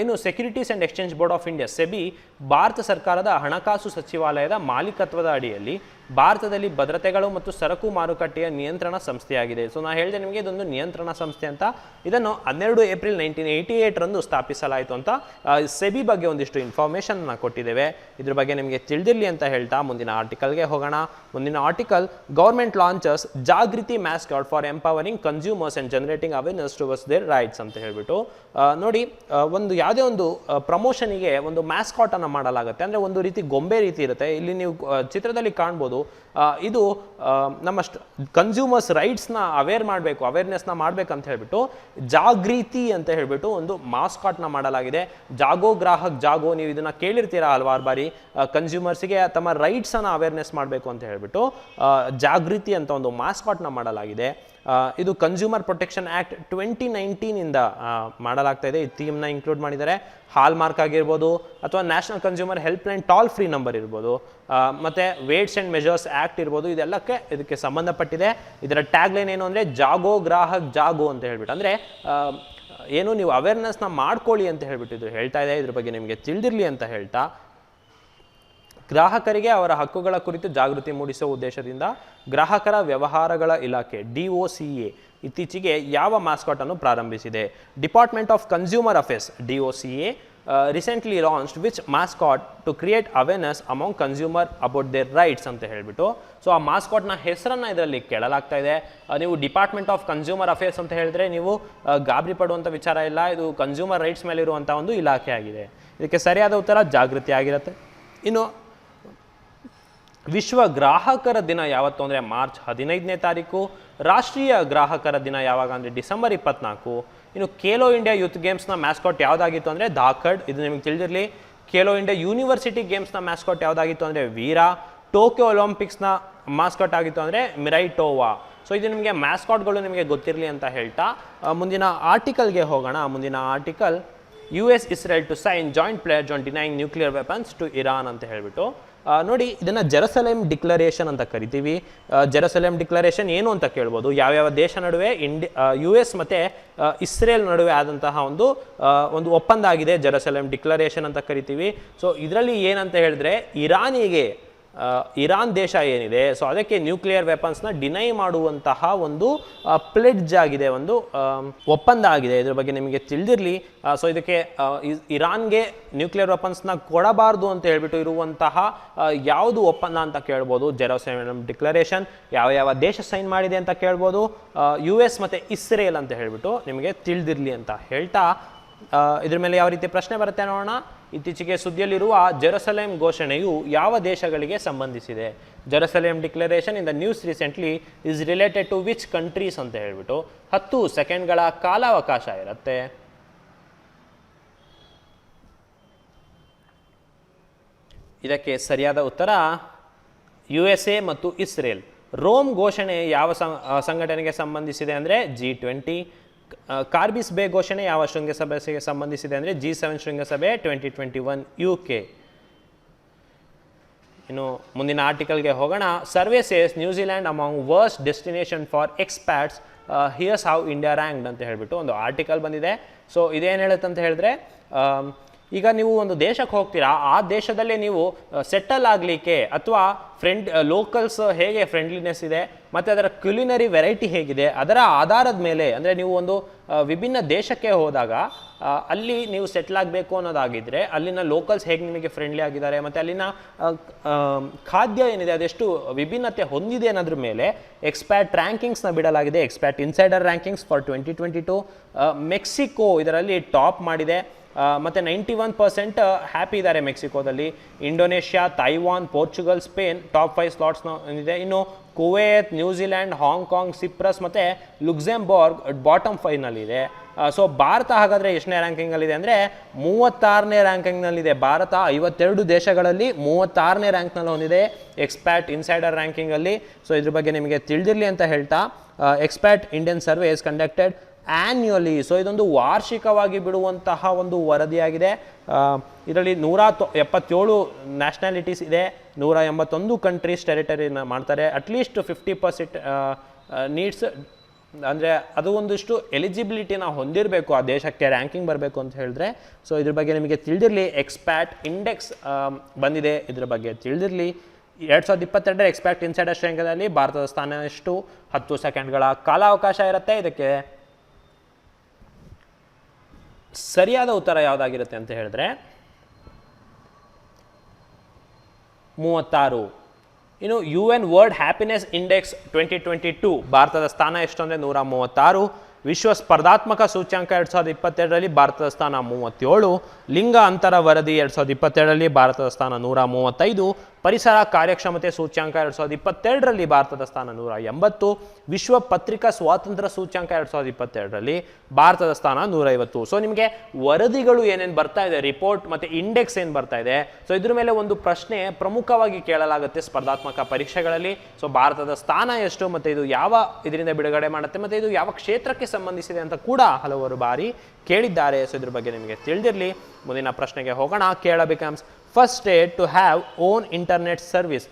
ಇನ್ನು securities and exchange board of India SEBI Bharat ಸರ್ಕಾರದ ಹಣಕಾಸು ಸಚಿವಾಲಯದ ಮಾಲೀಕತ್ವದ ಅಡಿಯಲ್ಲಿ ಭಾರತದಲ್ಲಿ ಭದ್ರತೆಗಳು ಮತ್ತು ಸರಕು ಮಾರುಕಟ್ಟೆಯ ನಿಯಂತ್ರಣ ಸಂಸ್ಥೆಯಾಗಿದೆ. ಸೊ ನಾನು ಹೇಳಿದೆ ನಿಮಗೆ ಇದೊಂದು ನಿಯಂತ್ರಣ ಸಂಸ್ಥೆ ಅಂತ. ಇದನ್ನು 12 ಏಪ್ರಿಲ್ 1988 ಸ್ಥಾಪಿಸಲಾಯಿತು ಅಂತ ಸೆಬಿ ಬಗ್ಗೆ ಒಂದಿಷ್ಟು ಇನ್ಫಾರ್ಮೇಷನ್ ಕೊಟ್ಟಿದ್ದೇವೆ. ಇದ್ರ ಬಗ್ಗೆ ನಿಮಗೆ ತಿಳಿದಿರಲಿ ಅಂತ ಹೇಳ್ತಾ ಮುಂದಿನ ಆರ್ಟಿಕಲ್ಗೆ ಹೋಗೋಣ. ಮುಂದಿನ article, government launches Jagriti mascot for empowering consumers and generating awareness towards their rights ಅಂತ ಹೇಳ್ಬಿಟ್ಟು ನೋಡಿ, ಒಂದು ಯಾವುದೇ ಒಂದು ಪ್ರಮೋಷನಿಗೆ ಒಂದು ಮ್ಯಾಸ್ಕಾಟ್ ಅನ್ನು ಮಾಡಲಾಗುತ್ತೆ. ಅಂದರೆ ಒಂದು ರೀತಿ ಗೊಂಬೆ ರೀತಿ ಇರುತ್ತೆ. ಇಲ್ಲಿ ನೀವು ಚಿತ್ರದಲ್ಲಿ ಕಾಣ್ಬೋದು. ಇದು ನಮ್ಮ ಕನ್ಸ್ಯೂಮರ್ಸ್ ರೈಟ್ಸ್ನ ಅವೇರ್ನೆಸ್ನ ಮಾಡಬೇಕಂತ ಹೇಳ್ಬಿಟ್ಟು ಜಾಗೃತಿ ಅಂತ ಹೇಳ್ಬಿಟ್ಟು ಒಂದು ಮಾಸ್ಕಾಟ್ನ ಮಾಡಲಾಗಿದೆ. ಜಾಗೋ ಗ್ರಾಹಕ್ ಜಾಗೋ, ನೀವು ಇದನ್ನ ಕೇಳಿರ್ತೀರಾ ಹಲವಾರು ಬಾರಿ. ಕನ್ಸ್ಯೂಮರ್ಸ್ಗೆ ತಮ್ಮ ರೈಟ್ಸನ್ನು ಅವೇರ್ನೆಸ್ ಮಾಡಬೇಕು ಅಂತ ಹೇಳ್ಬಿಟ್ಟು ಜಾಗೃತಿ ಅಂತ ಒಂದು ಮಾಸ್ಕಾಟ್ನ ಮಾಡಲಾಗಿದೆ. ಇದು ಕನ್ಸ್ಯೂಮರ್ ಪ್ರೊಟೆಕ್ಷನ್ ಆ್ಯಕ್ಟ್ 2019 ಮಾಡಲಾಗ್ತಾ ಇದೆ. ಈ ಥೀಮ್ನ ಇನ್ಕ್ಲೂಡ್ ಮಾಡಿದ್ದಾರೆ. ಹಾಲ್ ಮಾರ್ಕ್ ಆಗಿರ್ಬೋದು ಅಥವಾ national consumer helpline toll free number ಇರ್ಬೋದು, ಮತ್ತು ವೇಟ್ಸ್ ಆ್ಯಂಡ್ ಮೆಜರ್ಸ್ ಆ್ಯಕ್ಟ್ ಇರ್ಬೋದು, ಇದಕ್ಕೆ ಸಂಬಂಧಪಟ್ಟಿದೆ. ಇದರ ಟ್ಯಾಗ್ಲೈನ್ ಏನು ಅಂದರೆ ಜಾಗೋ ಗ್ರಾಹಕ್ ಜಾಗೋ ಅಂತ ಹೇಳ್ಬಿಟ್ಟು, ಅಂದರೆ ಏನು ನೀವು ಅವೇರ್ನೆಸ್ನ ಮಾಡ್ಕೊಳ್ಳಿ ಅಂತ ಹೇಳ್ಬಿಟ್ಟು ಇದು ಹೇಳ್ತಾ ಇದೆ. ಇದ್ರ ಬಗ್ಗೆ ನಿಮಗೆ ತಿಳಿದಿರಲಿ ಅಂತ ಹೇಳ್ತಾ, ಗ್ರಾಹಕರಿಗೆ ಅವರ ಹಕ್ಕುಗಳ ಕುರಿತು ಜಾಗೃತಿ ಮೂಡಿಸುವ ಉದ್ದೇಶದಿಂದ ಗ್ರಾಹಕರ ವ್ಯವಹಾರಗಳ ಇಲಾಖೆ DOCA ಇತ್ತೀಚೆಗೆ ಯಾವ ಮಾಸ್ಕಾಟ್ ಅನ್ನು ಪ್ರಾರಂಭಿಸಿದೆ? Department of consumer affairs DOCA recently launched which mascot to create awareness among consumer about their rights ಅಂತ ಹೇಳ್ಬಿಟ್ಟು. ಸೊ ಆ ಮಾಸ್ಕಾಟ್ನ ಹೆಸರನ್ನು ಇದರಲ್ಲಿ ಕೇಳಲಾಗ್ತಾ ಇದೆ. ನೀವು ಡಿಪಾರ್ಟ್ಮೆಂಟ್ ಆಫ್ ಕನ್ಸ್ಯೂಮರ್ ಅಫೇರ್ಸ್ ಅಂತ ಹೇಳಿದ್ರೆ ನೀವು ಗಾಬರಿ ಪಡುವಂಥ ವಿಚಾರ ಇಲ್ಲ. ಇದು ಕನ್ಸ್ಯೂಮರ್ ರೈಟ್ಸ್ ಮೇಲೆ ಇರುವಂಥ ಒಂದು ಇಲಾಖೆ ಆಗಿದೆ. ಇದಕ್ಕೆ ಸರಿಯಾದ ಉತ್ತರ ಜಾಗೃತಿ ಆಗಿರುತ್ತೆ. ಇನ್ನು ವಿಶ್ವ ಗ್ರಾಹಕರ ದಿನ ಯಾವತ್ತು ಅಂದರೆ ಮಾರ್ಚ್ 15ನೇ ತಾರೀಕು. ರಾಷ್ಟ್ರೀಯ ಗ್ರಾಹಕರ ದಿನ ಯಾವಾಗ ಅಂದರೆ ಡಿಸೆಂಬರ್ 24. ಇನ್ನು ಖೇಲೋ ಇಂಡಿಯಾ ಯೂತ್ ಗೇಮ್ಸ್ನ ಮ್ಯಾಸ್ಕಾಟ್ ಯಾವುದಾಗಿತ್ತು ಅಂದರೆ ಧಾಕಡ್, ಇದು ನಿಮಗೆ ತಿಳಿದಿರಲಿ. ಖೇಲೋ ಇಂಡಿಯಾ ಯೂನಿವರ್ಸಿಟಿ ಗೇಮ್ಸ್ನ ಮ್ಯಾಸ್ಕಾಟ್ ಯಾವುದಾಗಿತ್ತು ಅಂದರೆ ವೀರ. ಟೋಕಿಯೋ ಒಲಿಂಪಿಕ್ಸ್ನ ಮಾಸ್ಕಾಟ್ ಆಗಿತ್ತು ಅಂದರೆ ಮಿರೈಟೋವಾ. ಸೊ ಇದು ನಿಮಗೆ ಮ್ಯಾಸ್ಕಾಟ್ಗಳು ನಿಮಗೆ ಗೊತ್ತಿರಲಿ ಅಂತ ಹೇಳ್ತಾ ಮುಂದಿನ ಆರ್ಟಿಕಲ್ಗೆ ಹೋಗೋಣ. ಮುಂದಿನ article, US Israel to sign joint pledge on denying nuclear weapons to Iran ಅಂತ ಹೇಳ್ಬಿಟ್ಟು ನೋಡಿ, ಇದನ್ನು ಜೆರುಸಲೆಮ್ ಡಿಕ್ಲರೇಷನ್ ಅಂತ ಕರಿತೀವಿ. ಜೆರುಸಲೆಮ್ ಡಿಕ್ಲರೇಷನ್ ಏನು ಅಂತ ಕೇಳ್ಬೋದು. ಯಾವ್ಯಾವ ದೇಶ ನಡುವೆ US ಮತ್ತು ಇಸ್ರೇಲ್ ನಡುವೆ ಆದಂತಹ ಒಂದು ಒಪ್ಪಂದ ಆಗಿದೆ, ಜೆರುಸಲೆಮ್ ಡಿಕ್ಲರೇಷನ್ ಅಂತ ಕರಿತೀವಿ. ಸೊ ಇದರಲ್ಲಿ ಏನಂತ ಹೇಳಿದ್ರೆ, ಇರಾನ್ ದೇಶ ಏನಿದೆ, ಸೊ ಅದಕ್ಕೆ ನ್ಯೂಕ್ಲಿಯರ್ ವೆಪನ್ಸ್ನ ಡಿನೈ ಮಾಡುವಂತಹ ಒಂದು ಪ್ಲೆಡ್ಜ್ ಆಗಿದೆ, ಒಂದು ಒಪ್ಪಂದ ಆಗಿದೆ. ಇದ್ರ ಬಗ್ಗೆ ನಿಮಗೆ ತಿಳಿದಿರಲಿ. ಸೊ ಇದಕ್ಕೆ ಇರಾನ್ಗೆ ನ್ಯೂಕ್ಲಿಯರ್ ವೆಪನ್ಸ್ನ ಕೊಡಬಾರ್ದು ಅಂತ ಹೇಳ್ಬಿಟ್ಟು ಇರುವಂತಹ ಯಾವುದು ಒಪ್ಪಂದ ಅಂತ ಕೇಳ್ಬೋದು. ಜೆರುಸಲೆಮ್ ಡಿಕ್ಲರೇಷನ್ ಯಾವ ದೇಶ ಸೈನ್ ಮಾಡಿದೆ ಅಂತ ಕೇಳ್ಬೋದು. US ಮತ್ತು ಇಸ್ರೇಲ್ ಅಂತ ಹೇಳ್ಬಿಟ್ಟು ನಿಮಗೆ ತಿಳಿದಿರಲಿ ಅಂತ ಹೇಳ್ತಾ ಇದ್ರ ಮೇಲೆ ಯಾವ ರೀತಿ ಪ್ರಶ್ನೆ ಬರುತ್ತೆ ನೋಡೋಣ. ಇತ್ತೀಚೆಗೆ ಸುದ್ದಿಯಲ್ಲಿರುವ ಜೆರುಸಲೆಮ್ ಘೋಷಣೆಯು ಯಾವ ದೇಶಗಳಿಗೆ ಸಂಬಂಧಿಸಿದೆ? Jerusalem declaration in the news recently is related to which countries ಅಂತ ಹೇಳ್ಬಿಟ್ಟು 10 ಸೆಕೆಂಡ್ಗಳ ಕಾಲಾವಕಾಶ ಇರುತ್ತೆ. ಇದಕ್ಕೆ ಸರಿಯಾದ ಉತ್ತರ USA ಮತ್ತು ಇಸ್ರೇಲ್. ರೋಮ್ ಘೋಷಣೆ ಯಾವ ಸಂಘಟನೆಗೆ ಸಂಬಂಧಿಸಿದೆ ಅಂದರೆ G20. ಕಾರ್ಬಿಸ್ ಬೇ ಘೋಷಣೆ ಯಾವ ಶೃಂಗಸಭೆಗೆ ಸಂಬಂಧಿಸಿದೆ ಅಂದರೆ G7 ಶೃಂಗಸಭೆ 2021 UK. ಇನ್ನು ಮುಂದಿನ ಆರ್ಟಿಕಲ್ಗೆ ಹೋಗೋಣ. Survey says New Zealand among worst destination for expats, here's how India ranked ಅಂತ ಹೇಳ್ಬಿಟ್ಟು ಒಂದು ಆರ್ಟಿಕಲ್ ಬಂದಿದೆ. ಸೊ ಇದೇನು ಹೇಳುತ್ತೆ ಅಂತ ಹೇಳಿದ್ರೆ, ಈಗ ನೀವು ಒಂದು ದೇಶಕ್ಕೆ ಹೋಗ್ತೀರಾ, ಆ ದೇಶದಲ್ಲೇ ನೀವು ಸೆಟಲ್ ಆಗಲಿಕ್ಕೆ ಅಥವಾ ಲೋಕಲ್ಸ್ ಹೇಗೆ ಫ್ರೆಂಡ್ಲಿನೆಸ್ ಇದೆ ಮತ್ತು ಅದರ ಕ್ಯುಲಿನರಿ ವೆರೈಟಿ ಹೇಗಿದೆ ಅದರ ಆಧಾರದ ಮೇಲೆ, ಅಂದರೆ ನೀವು ಒಂದು ವಿಭಿನ್ನ ದೇಶಕ್ಕೆ ಹೋದಾಗ ಅಲ್ಲಿ ನೀವು ಸೆಟ್ಲ್ ಆಗಬೇಕು ಅನ್ನೋದಾಗಿದ್ದರೆ ಅಲ್ಲಿನ ಲೋಕಲ್ಸ್ ಹೇಗೆ ನಿಮಗೆ ಫ್ರೆಂಡ್ಲಿ ಆಗಿದ್ದಾರೆ ಮತ್ತು ಅಲ್ಲಿನ ಖಾದ್ಯ ಏನಿದೆ ಅದೆಷ್ಟು ವಿಭಿನ್ನತೆ ಹೊಂದಿದೆ ಅನ್ನೋದ್ರ ಮೇಲೆ ಎಕ್ಸ್ಪ್ಯಾಟ್ ರ್ಯಾಂಕಿಂಗ್ಸ್ನ ಬಿಡಲಾಗಿದೆ. Expat insider rankings for 2022. Mexico ಇದರಲ್ಲಿ ಟಾಪ್ ಮಾಡಿದೆ ಮತ್ತು 91% ಹ್ಯಾಪಿ ಇದ್ದಾರೆ ಮೆಕ್ಸಿಕೋದಲ್ಲಿ. Indonesia, Taiwan, Portugal, Spain top 5 ಸ್ಲಾಟ್ಸ್ನ ಇದೆ. ಇನ್ನು ಕುವೈತ್, ನ್ಯೂಜಿಲ್ಯಾಂಡ್, ಹಾಂಗ್ಕಾಂಗ್, ಸಿಪ್ರಸ್ ಮತ್ತು ಲುಕ್ಸೆಂಬರ್ಗ್ ಬಾಟಮ್ 5ನಲ್ಲಿದೆ. ಸೊ ಭಾರತ ಹಾಗಾದರೆ ಎಷ್ಟನೇ ರ್ಯಾಂಕಿಂಗಲ್ಲಿದೆ ಅಂದರೆ 36ನೇ ರ್ಯಾಂಕಿಂಗ್ನಲ್ಲಿದೆ. ಭಾರತ 52 ದೇಶಗಳಲ್ಲಿ 36ನೇ ರ್ಯಾಂಕ್ನಲ್ಲಿ ಹೊಂದಿದೆ ಎಕ್ಸ್ಪ್ಯಾಟ್ ಇನ್ಸೈಡರ್ ರ್ಯಾಂಕಿಂಗಲ್ಲಿ. ಸೊ ಇದ್ರ ಬಗ್ಗೆ ನಿಮಗೆ ತಿಳಿದಿರಲಿ ಅಂತ ಹೇಳ್ತಾ, expat Indian survey is conducted annually. So ಇದೊಂದು ವಾರ್ಷಿಕವಾಗಿ ಬಿಡುವಂತಹ ಒಂದು ವರದಿಯಾಗಿದೆ. ಇದರಲ್ಲಿ 177 ನ್ಯಾಷನಾಲಿಟೀಸ್ ಇದೆ, 181 ಕಂಟ್ರೀಸ್ ಟೆರಿಟರಿನ ಮಾಡ್ತಾರೆ. ಅಟ್ಲೀಸ್ಟ್ 50% ನೀಡ್ಸ್, ಅಂದರೆ ಅದು ಒಂದಿಷ್ಟು ಎಲಿಜಿಬಿಲಿಟಿನ ಹೊಂದಿರಬೇಕು ಆ ದೇಶಕ್ಕೆ ರ್ಯಾಂಕಿಂಗ್ ಬರಬೇಕು ಅಂತ ಹೇಳಿದ್ರೆ. ಸೊ ಇದ್ರ ಬಗ್ಗೆ ನಿಮಗೆ ತಿಳಿದಿರಲಿ. ಎಕ್ಸ್ಪ್ಯಾಟ್ ಇಂಡೆಕ್ಸ್ ಬಂದಿದೆ, ಇದ್ರ ಬಗ್ಗೆ ತಿಳಿದಿರಲಿ. 2022 ಎಕ್ಸ್ಪೆಕ್ಟ್ ಇನ್ಸೈಡರ್ ಶ್ರೇಯಾಂಕದಲ್ಲಿ ಭಾರತದ ಸ್ಥಾನ ಎಷ್ಟು? 10 ಸೆಕೆಂಡ್ಗಳ ಕಾಲಾವಕಾಶ ಇರುತ್ತೆ. ಇದಕ್ಕೆ ಸರಿಯಾದ ಉತ್ತರ ಯಾವುದಾಗಿರುತ್ತೆ ಅಂತ ಹೇಳಿದ್ರೆ 36. ಇನ್ನು UN ವರ್ಲ್ಡ್ ಹ್ಯಾಪಿನೆಸ್ ಇಂಡೆಕ್ಸ್ 2022 ಭಾರತದ ಸ್ಥಾನ ಎಷ್ಟು ಅಂದರೆ 136. ವಿಶ್ವ ಸ್ಪರ್ಧಾತ್ಮಕ ಸೂಚ್ಯಾಂಕ 2022ರಲ್ಲಿ ಭಾರತದ ಸ್ಥಾನ 37. ಲಿಂಗ ಅಂತರ ವರದಿ 2022ರಲ್ಲಿ ಭಾರತದ ಸ್ಥಾನ 135. ಪರಿಸರ ಕಾರ್ಯಕ್ಷಮತೆ ಸೂಚ್ಯಾಂಕ 2022ರಲ್ಲಿ ಭಾರತದ ಸ್ಥಾನ 180. ವಿಶ್ವ ಪತ್ರಿಕಾ ಸ್ವಾತಂತ್ರ್ಯ ಸೂಚ್ಯಾಂಕ 2022ರಲ್ಲಿ ಭಾರತದ ಸ್ಥಾನ 150. ಸೊ ನಿಮಗೆ ವರದಿಗಳು ಏನೇನು ಬರ್ತಾ ಇದೆ, ರಿಪೋರ್ಟ್ ಮತ್ತು ಇಂಡೆಕ್ಸ್ ಏನು ಬರ್ತಾ ಇದೆ, ಸೊ ಇದ್ರ ಮೇಲೆ ಒಂದು ಪ್ರಶ್ನೆ ಪ್ರಮುಖವಾಗಿ ಕೇಳಲಾಗುತ್ತೆ ಸ್ಪರ್ಧಾತ್ಮಕ ಪರೀಕ್ಷೆಗಳಲ್ಲಿ. ಸೊ ಭಾರತದ ಸ್ಥಾನ ಎಷ್ಟು ಮತ್ತು ಇದು ಯಾವ ಇದರಿಂದ ಬಿಡುಗಡೆ ಮಾಡುತ್ತೆ ಮತ್ತು ಇದು ಯಾವ ಕ್ಷೇತ್ರಕ್ಕೆ ಸಂಬಂಧಿಸಿದೆ ಅಂತ ಕೂಡ ಹಲವಾರು ಬಾರಿ ಕೇಳಿದ್ದಾರೆ. ಸೊ ಇದ್ರ ಬಗ್ಗೆ ನಿಮಗೆ ತಿಳಿದಿರಲಿ. ಮುಂದಿನ ಪ್ರಶ್ನೆಗೆ ಹೋಗೋಣ. Kerala becomes first state to have own internet service.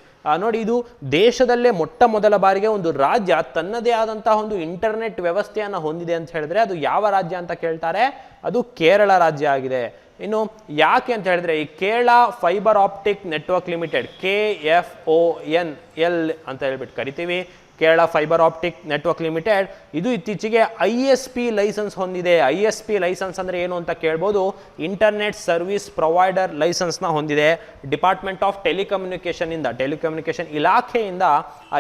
ನೋಡಿ, ಇದು ದೇಶದಲ್ಲೇ ಮೊಟ್ಟ ಮೊದಲ ಬಾರಿಗೆ ಒಂದು ರಾಜ್ಯ ತನ್ನದೇ ಆದಂತಹ ಒಂದು ಇಂಟರ್ನೆಟ್ ವ್ಯವಸ್ಥೆಯನ್ನು ಹೊಂದಿದೆ ಅಂತ ಹೇಳಿದ್ರೆ ಅದು ಯಾವ ರಾಜ್ಯ ಅಂತ ಕೇಳ್ತಾರೆ, ಅದು ಕೇರಳ ರಾಜ್ಯ ಆಗಿದೆ. ಇನ್ನು ಯಾಕೆ ಅಂತ ಹೇಳಿದ್ರೆ ಈ Kerala fibre optic network limited KFONL ಅಂತ ಹೇಳ್ಬಿಟ್ಟು ಕರಿತೀವಿ, Kerala fibre optic network limited, ಇದು ಇತ್ತೀಚೆಗೆ ISP ಲೈಸೆನ್ಸ್ ಹೊಂದಿದೆ. ISP ಲೈಸೆನ್ಸ್ ಅಂದರೆ ಏನು ಅಂತ ಕೇಳ್ಬೋದು, ಇಂಟರ್ನೆಟ್ ಸರ್ವಿಸ್ ಪ್ರೊವೈಡರ್ ಲೈಸೆನ್ಸ್ನ ಹೊಂದಿದೆ. ಡಿಪಾರ್ಟ್ಮೆಂಟ್ ಆಫ್ ಟೆಲಿಕಮ್ಯುನಿಕೇಷನಿಂದ, ಟೆಲಿಕಮ್ಯುನಿಕೇಷನ್ ಇಲಾಖೆಯಿಂದ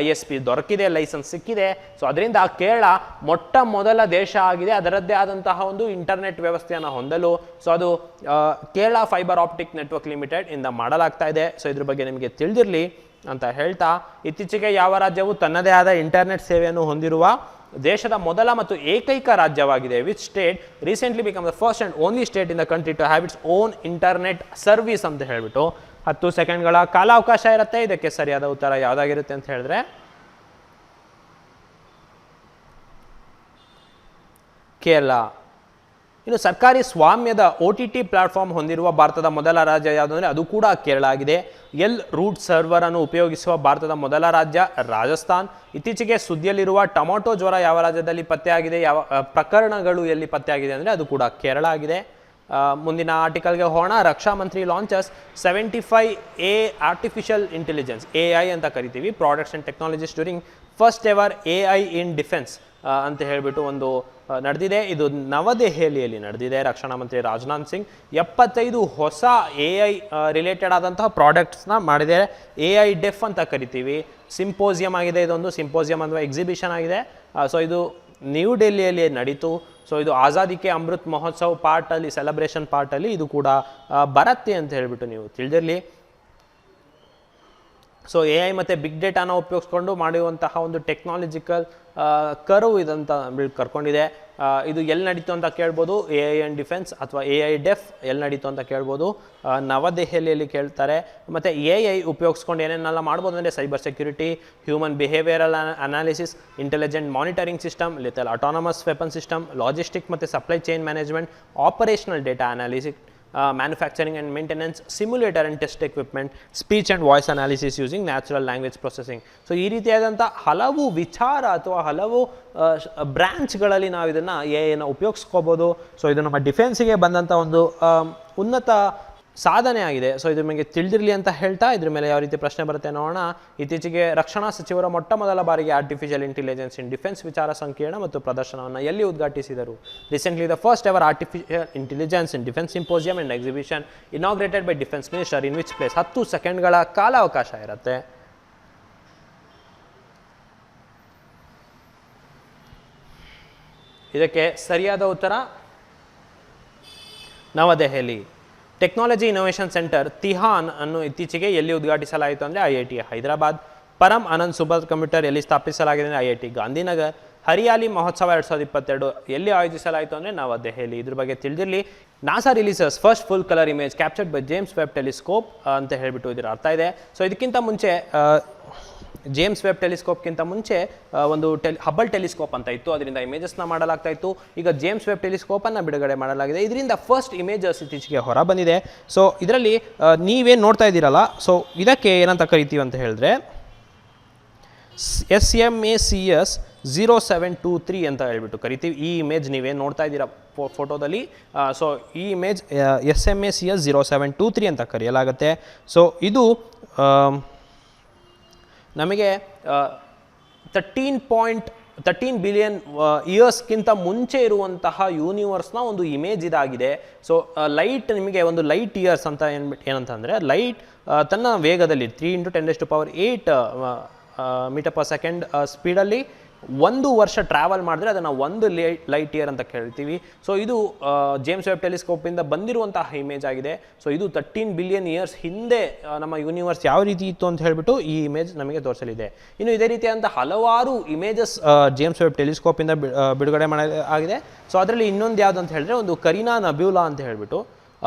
ISP ದೊರಕಿದೆ, ಲೈಸೆನ್ಸ್ ಸಿಕ್ಕಿದೆ. ಸೊ ಅದರಿಂದ ಕೇರಳ ಮೊಟ್ಟ ಮೊದಲ ದೇಶ ಆಗಿದೆ ಅದರದ್ದೇ ಆದಂತಹ ಒಂದು ಇಂಟರ್ನೆಟ್ ವ್ಯವಸ್ಥೆಯನ್ನು ಹೊಂದಲು. ಸೊ ಅದು Kerala fibre optic network limited ಇಂದ ಮಾಡಲಾಗ್ತಾ ಇದೆ. ಸೊ ಇದ್ರ ಬಗ್ಗೆ ನಿಮಗೆ ತಿಳಿದಿರಲಿ ಅಂತ ಹೇಳ್ತಾ, ಇತ್ತೀಚೆಗೆ ಯಾವ ರಾಜ್ಯವು ತನ್ನದೇ ಆದ ಇಂಟರ್ನೆಟ್ ಸೇವೆಯನ್ನು ಹೊಂದಿರುವ ದೇಶದ ಮೊದಲ ಮತ್ತು ಏಕೈಕ ರಾಜ್ಯವಾಗಿದೆ? Which state recently become the first and only state in the country to have its own internet service ಅಂತ ಹೇಳ್ಬಿಟ್ಟು 10 ಸೆಕೆಂಡ್ಗಳ ಕಾಲಾವಕಾಶ ಇರುತ್ತೆ. ಇದಕ್ಕೆ ಸರಿಯಾದ ಉತ್ತರ ಯಾವುದಾಗಿರುತ್ತೆ ಅಂತ ಹೇಳಿದ್ರೆ ಕೇರಳ. ಇನ್ನು ಸರ್ಕಾರಿ ಸ್ವಾಮ್ಯದ OTT ಪ್ಲಾಟ್ಫಾರ್ಮ್ ಹೊಂದಿರುವ ಭಾರತದ ಮೊದಲ ರಾಜ್ಯ ಯಾವುದು ಅಂದರೆ ಅದು ಕೂಡ ಕೇರಳ ಆಗಿದೆ. ರೂಟ್ ಸರ್ವರ್ ಅನ್ನು ಉಪಯೋಗಿಸುವ ಭಾರತದ ಮೊದಲ ರಾಜ್ಯ ರಾಜಸ್ಥಾನ್. ಇತ್ತೀಚೆಗೆ ಸುದ್ದಿಯಲ್ಲಿರುವ ಟೊಮೊಟೊ ಜ್ವರ ಯಾವ ರಾಜ್ಯದಲ್ಲಿ ಪತ್ತೆಯಾಗಿದೆ, ಯಾವ ಪ್ರಕರಣಗಳು ಎಲ್ಲಿ ಪತ್ತೆಯಾಗಿದೆ ಅಂದರೆ ಅದು ಕೂಡ ಕೇರಳ ಆಗಿದೆ. ಮುಂದಿನ ಆರ್ಟಿಕಲ್ಗೆ ಹೋಗೋಣ. ರಕ್ಷಾ ಮಂತ್ರಿ ಲಾಂಚಸ್ 75 ಆರ್ಟಿಫಿಷಿಯಲ್ ಇಂಟೆಲಿಜೆನ್ಸ್ AI ಅಂತ ಕರಿತೀವಿ products and technologies during first ever AI in defence ಅಂತ ಹೇಳಿಬಿಟ್ಟು ಒಂದು ನಡೆದಿದೆ. ಇದು ನವದೆಹಲಿಯಲ್ಲಿ ನಡೆದಿದೆ. ರಕ್ಷಣಾ ಮಂತ್ರಿ ರಾಜನಾಥ್ ಸಿಂಗ್ 75 ಹೊಸ AI ರಿಲೇಟೆಡ್ ಆದಂತಹ ಪ್ರಾಡಕ್ಟ್ಸ್ನ ಮಾಡಿದ್ದಾರೆ. AI ಡೆಫ್ ಅಂತ ಕರಿತೀವಿ. ಸಿಂಪೋಸಿಯಂ ಆಗಿದೆ, ಇದೊಂದು ಸಿಂಪೋಸಿಯಂ ಅಥವಾ ಎಕ್ಸಿಬಿಷನ್ ಆಗಿದೆ. ಸೊ ಇದು ನ್ಯೂ ಡೆಲ್ಲಿಯಲ್ಲಿ ನಡೀತು. ಸೊ ಇದು ಆಜಾದಿ ಕೆ ಅಮೃತ್ ಮಹೋತ್ಸವ್ ಪಾರ್ಟಲ್ಲಿ, ಸೆಲೆಬ್ರೇಷನ್ ಪಾರ್ಟಲ್ಲಿ ಇದು ಕೂಡ ಬರುತ್ತೆ ಅಂತ ಹೇಳಿಬಿಟ್ಟು ನೀವು ತಿಳಿದಿರಲಿ. ಸೊ AI ಮತ್ತು ಬಿಗ್ ಡೇಟಾನ ಉಪಯೋಗಿಸ್ಕೊಂಡು ಮಾಡುವಂತಹ ಒಂದು ಟೆಕ್ನಾಲಜಿಕಲ್ ಕರ್ವ್ ಇದಂತ ಕರ್ಕೊಂಡಿದೆ. ಇದು ಎಲ್ಲಿ ನಡೀತು ಅಂತ ಕೇಳ್ಬೋದು, AI ಆ್ಯಂಡ್ ಡಿಫೆನ್ಸ್ ಅಥವಾ AI ಡೆಫ್ ಎಲ್ಲಿ ನಡೀತು ಅಂತ ಕೇಳ್ಬೋದು, ನವದೆಹಲಿಯಲ್ಲಿ ಕೇಳ್ತಾರೆ. ಮತ್ತು AI ಉಪಯೋಗಿಸ್ಕೊಂಡು ಏನೇನೆಲ್ಲ ಮಾಡ್ಬೋದು ಅಂದರೆ cyber security, human behavioural analysis, intelligent monitoring system, lethal autonomous weapon system, logistic ಮತ್ತು supply chain management, operational data analysis, manufacturing and maintenance, simulator and test equipment, speech and voice analysis using natural language processing. So ಈ ರೀತಿಯಾದಂಥ ಹಲವು ವಿಚಾರ ಅಥವಾ ಹಲವು ಬ್ರ್ಯಾಂಚ್ಗಳಲ್ಲಿ ನಾವು ಇದನ್ನು AI ಉಪಯೋಗಿಸ್ಕೋಬೋದು. So ಇದು ನಮ್ಮ ಡಿಫೆನ್ಸಿಗೆ ಬಂದಂಥ ಒಂದು ಉನ್ನತ ಸಾಧನೆ ಆಗಿದೆ. ಸೊ ಇದು ನಿಮಗೆ ತಿಳಿದಿರಲಿ ಅಂತ ಹೇಳ್ತಾ ಇದ್ರ ಮೇಲೆ ಯಾವ ರೀತಿ ಪ್ರಶ್ನೆ ಬರುತ್ತೆ ನೋಡೋಣ. ಇತ್ತೀಚೆಗೆ ರಕ್ಷಣಾ ಸಚಿವರು ಮೊಟ್ಟ ಮೊದಲ ಬಾರಿಗೆ ಆರ್ಟಿಫಿಷಿಯಲ್ ಇಂಟೆಲಿಜೆನ್ಸ್ ಇನ್ ಡಿಫೆನ್ಸ್ ವಿಚಾರ ಸಂಕಿರಣ ಮತ್ತು ಪ್ರದರ್ಶನವನ್ನು ಎಲ್ಲಿ ಉದ್ಘಾಟಿಸಿದರು? Recently the first ever artificial intelligence in defence symposium and exhibition inaugurated by defence minister in which place? 10 ಸೆಕೆಂಡ್ಗಳ ಕಾಲಾವಕಾಶ ಇರುತ್ತೆ. ಇದಕ್ಕೆ ಸರಿಯಾದ ಉತ್ತರ ನವದೆಹಲಿ. ಟೆಕ್ನಾಲಜಿ ಇನೋವೇಷನ್ ಸೆಂಟರ್ ತಿಹಾನ್ ಅನ್ನು ಇತ್ತೀಚೆಗೆ ಎಲ್ಲಿ ಉದ್ಘಾಟಿಸಲಾಯಿತು ಅಂದರೆ IIT ಹೈದರಾಬಾದ್. ಪರಂ ಆನಂದ್ ಸೂಪರ್ ಕಂಪ್ಯೂಟರ್ ಎಲ್ಲಿ ಸ್ಥಾಪಿಸಲಾಗಿದೆ ಅಂದರೆ IIT ಗಾಂಧಿನಗರ್. ಹರಿಯಾಲಿ ಮಹೋತ್ಸವ 2022 ಎಲ್ಲಿ ಆಯೋಜಿಸಲಾಯಿತು ಅಂದರೆ ನವದೆಹಲಿ. ಇದ್ರ ಬಗ್ಗೆ ತಿಳಿದಿರಲಿ. NASA releases first full colour image captured by James web telescope ಅಂತ ಹೇಳಿಬಿಟ್ಟು ಇದರ ಅರ್ಥ ಇದೆ. ಸೊ ಇದಕ್ಕಿಂತ ಮುಂಚೆ ಜೇಮ್ಸ್ ವೆಬ್ ಟೆಲಿಸ್ಕೋಪ್ಗಿಂತ ಮುಂಚೆ ಒಂದು ಹಬಲ್ ಟೆಲಿಸ್ಕೋಪ್ ಅಂತ ಇತ್ತು, ಅದರಿಂದ ಇಮೇಜಸ್ನ ಮಾಡಲಾಗ್ತಾ ಇತ್ತು. ಈಗ ಜೇಮ್ಸ್ ವೆಬ್ ಟೆಲಿಸ್ಕೋಪನ್ನು ಬಿಡುಗಡೆ ಮಾಡಲಾಗಿದೆ. ಇದರಿಂದ ಫಸ್ಟ್ ಇಮೇಜಸ್ ಇತ್ತೀಚೆಗೆ ಹೊರ ಬಂದಿದೆ. ಸೊ ಇದರಲ್ಲಿ ನೀವೇನು ನೋಡ್ತಾ ಇದ್ದೀರಲ್ಲ, ಸೊ ಇದಕ್ಕೆ ಏನಂತ ಕರಿತೀವಿ ಅಂತ ಹೇಳಿದ್ರೆ SMACS 0723 ಅಂತ ಹೇಳ್ಬಿಟ್ಟು ಕರಿತೀವಿ. ಈ ಇಮೇಜ್ ನೀವೇನು ನೋಡ್ತಾ ಇದ್ದೀರಾ ಫೋಟೋದಲ್ಲಿ, ಸೊ ಈ ಇಮೇಜ್ SMACS 0723 ಅಂತ ಕರೆಯಲಾಗುತ್ತೆ. ಸೊ ಇದು ನಮಗೆ 13 ಬಿಲಿಯನ್ ಇಯರ್ಸ್ಗಿಂತ ಮುಂಚೆ ಇರುವಂತಹ ಯೂನಿವರ್ಸ್ನ ಒಂದು ಇಮೇಜ್ ಇದಾಗಿದೆ. ಸೊ ಲೈಟ್ ನಿಮಗೆ ಒಂದು ಲೈಟ್ ಇಯರ್ಸ್ ಅಂತ ಏನಂತಂದರೆ ಲೈಟ್ ತನ್ನ ವೇಗದಲ್ಲಿ 3 × 10⁸ ಮೀಟರ್ ಪರ್ ಸೆಕೆಂಡ್ ಸ್ಪೀಡಲ್ಲಿ 1 ವರ್ಷ ಟ್ರಾವೆಲ್ ಮಾಡಿದ್ರೆ ಅದನ್ನು 1 ಲೈಟ್ ಇಯರ್ ಅಂತ ಕೇಳ್ತೀವಿ. ಸೊ ಇದು ಜೇಮ್ಸ್ ವೆಬ್ ಟೆಲಿಸ್ಕೋಪಿಂದ ಬಂದಿರುವಂತಹ ಇಮೇಜ್ ಆಗಿದೆ. ಸೊ ಇದು 13 ಬಿಲಿಯನ್ ಇಯರ್ಸ್ ಹಿಂದೆ ನಮ್ಮ ಯೂನಿವರ್ಸ್ ಯಾವ ರೀತಿ ಇತ್ತು ಅಂತ ಹೇಳಿಬಿಟ್ಟು ಈ ಇಮೇಜ್ ನಮಗೆ ತೋರಿಸಲಿದೆ. ಇನ್ನು ಇದೇ ರೀತಿಯಾದಂಥ ಹಲವಾರು ಇಮೇಜಸ್ ಜೇಮ್ಸ್ ವೆಬ್ ಟೆಲಿಸ್ಕೋಪಿಂದ ಬಿಡುಗಡೆ ಮಾಡಲಾಗಿದೆ. ಸೊ ಅದರಲ್ಲಿ ಇನ್ನೊಂದು ಯಾವುದು ಅಂತ ಹೇಳಿದ್ರೆ ಒಂದು ಕರೀನಾ ನೆಬ್ಯುಲಾ ಅಂತ ಹೇಳಿಬಿಟ್ಟು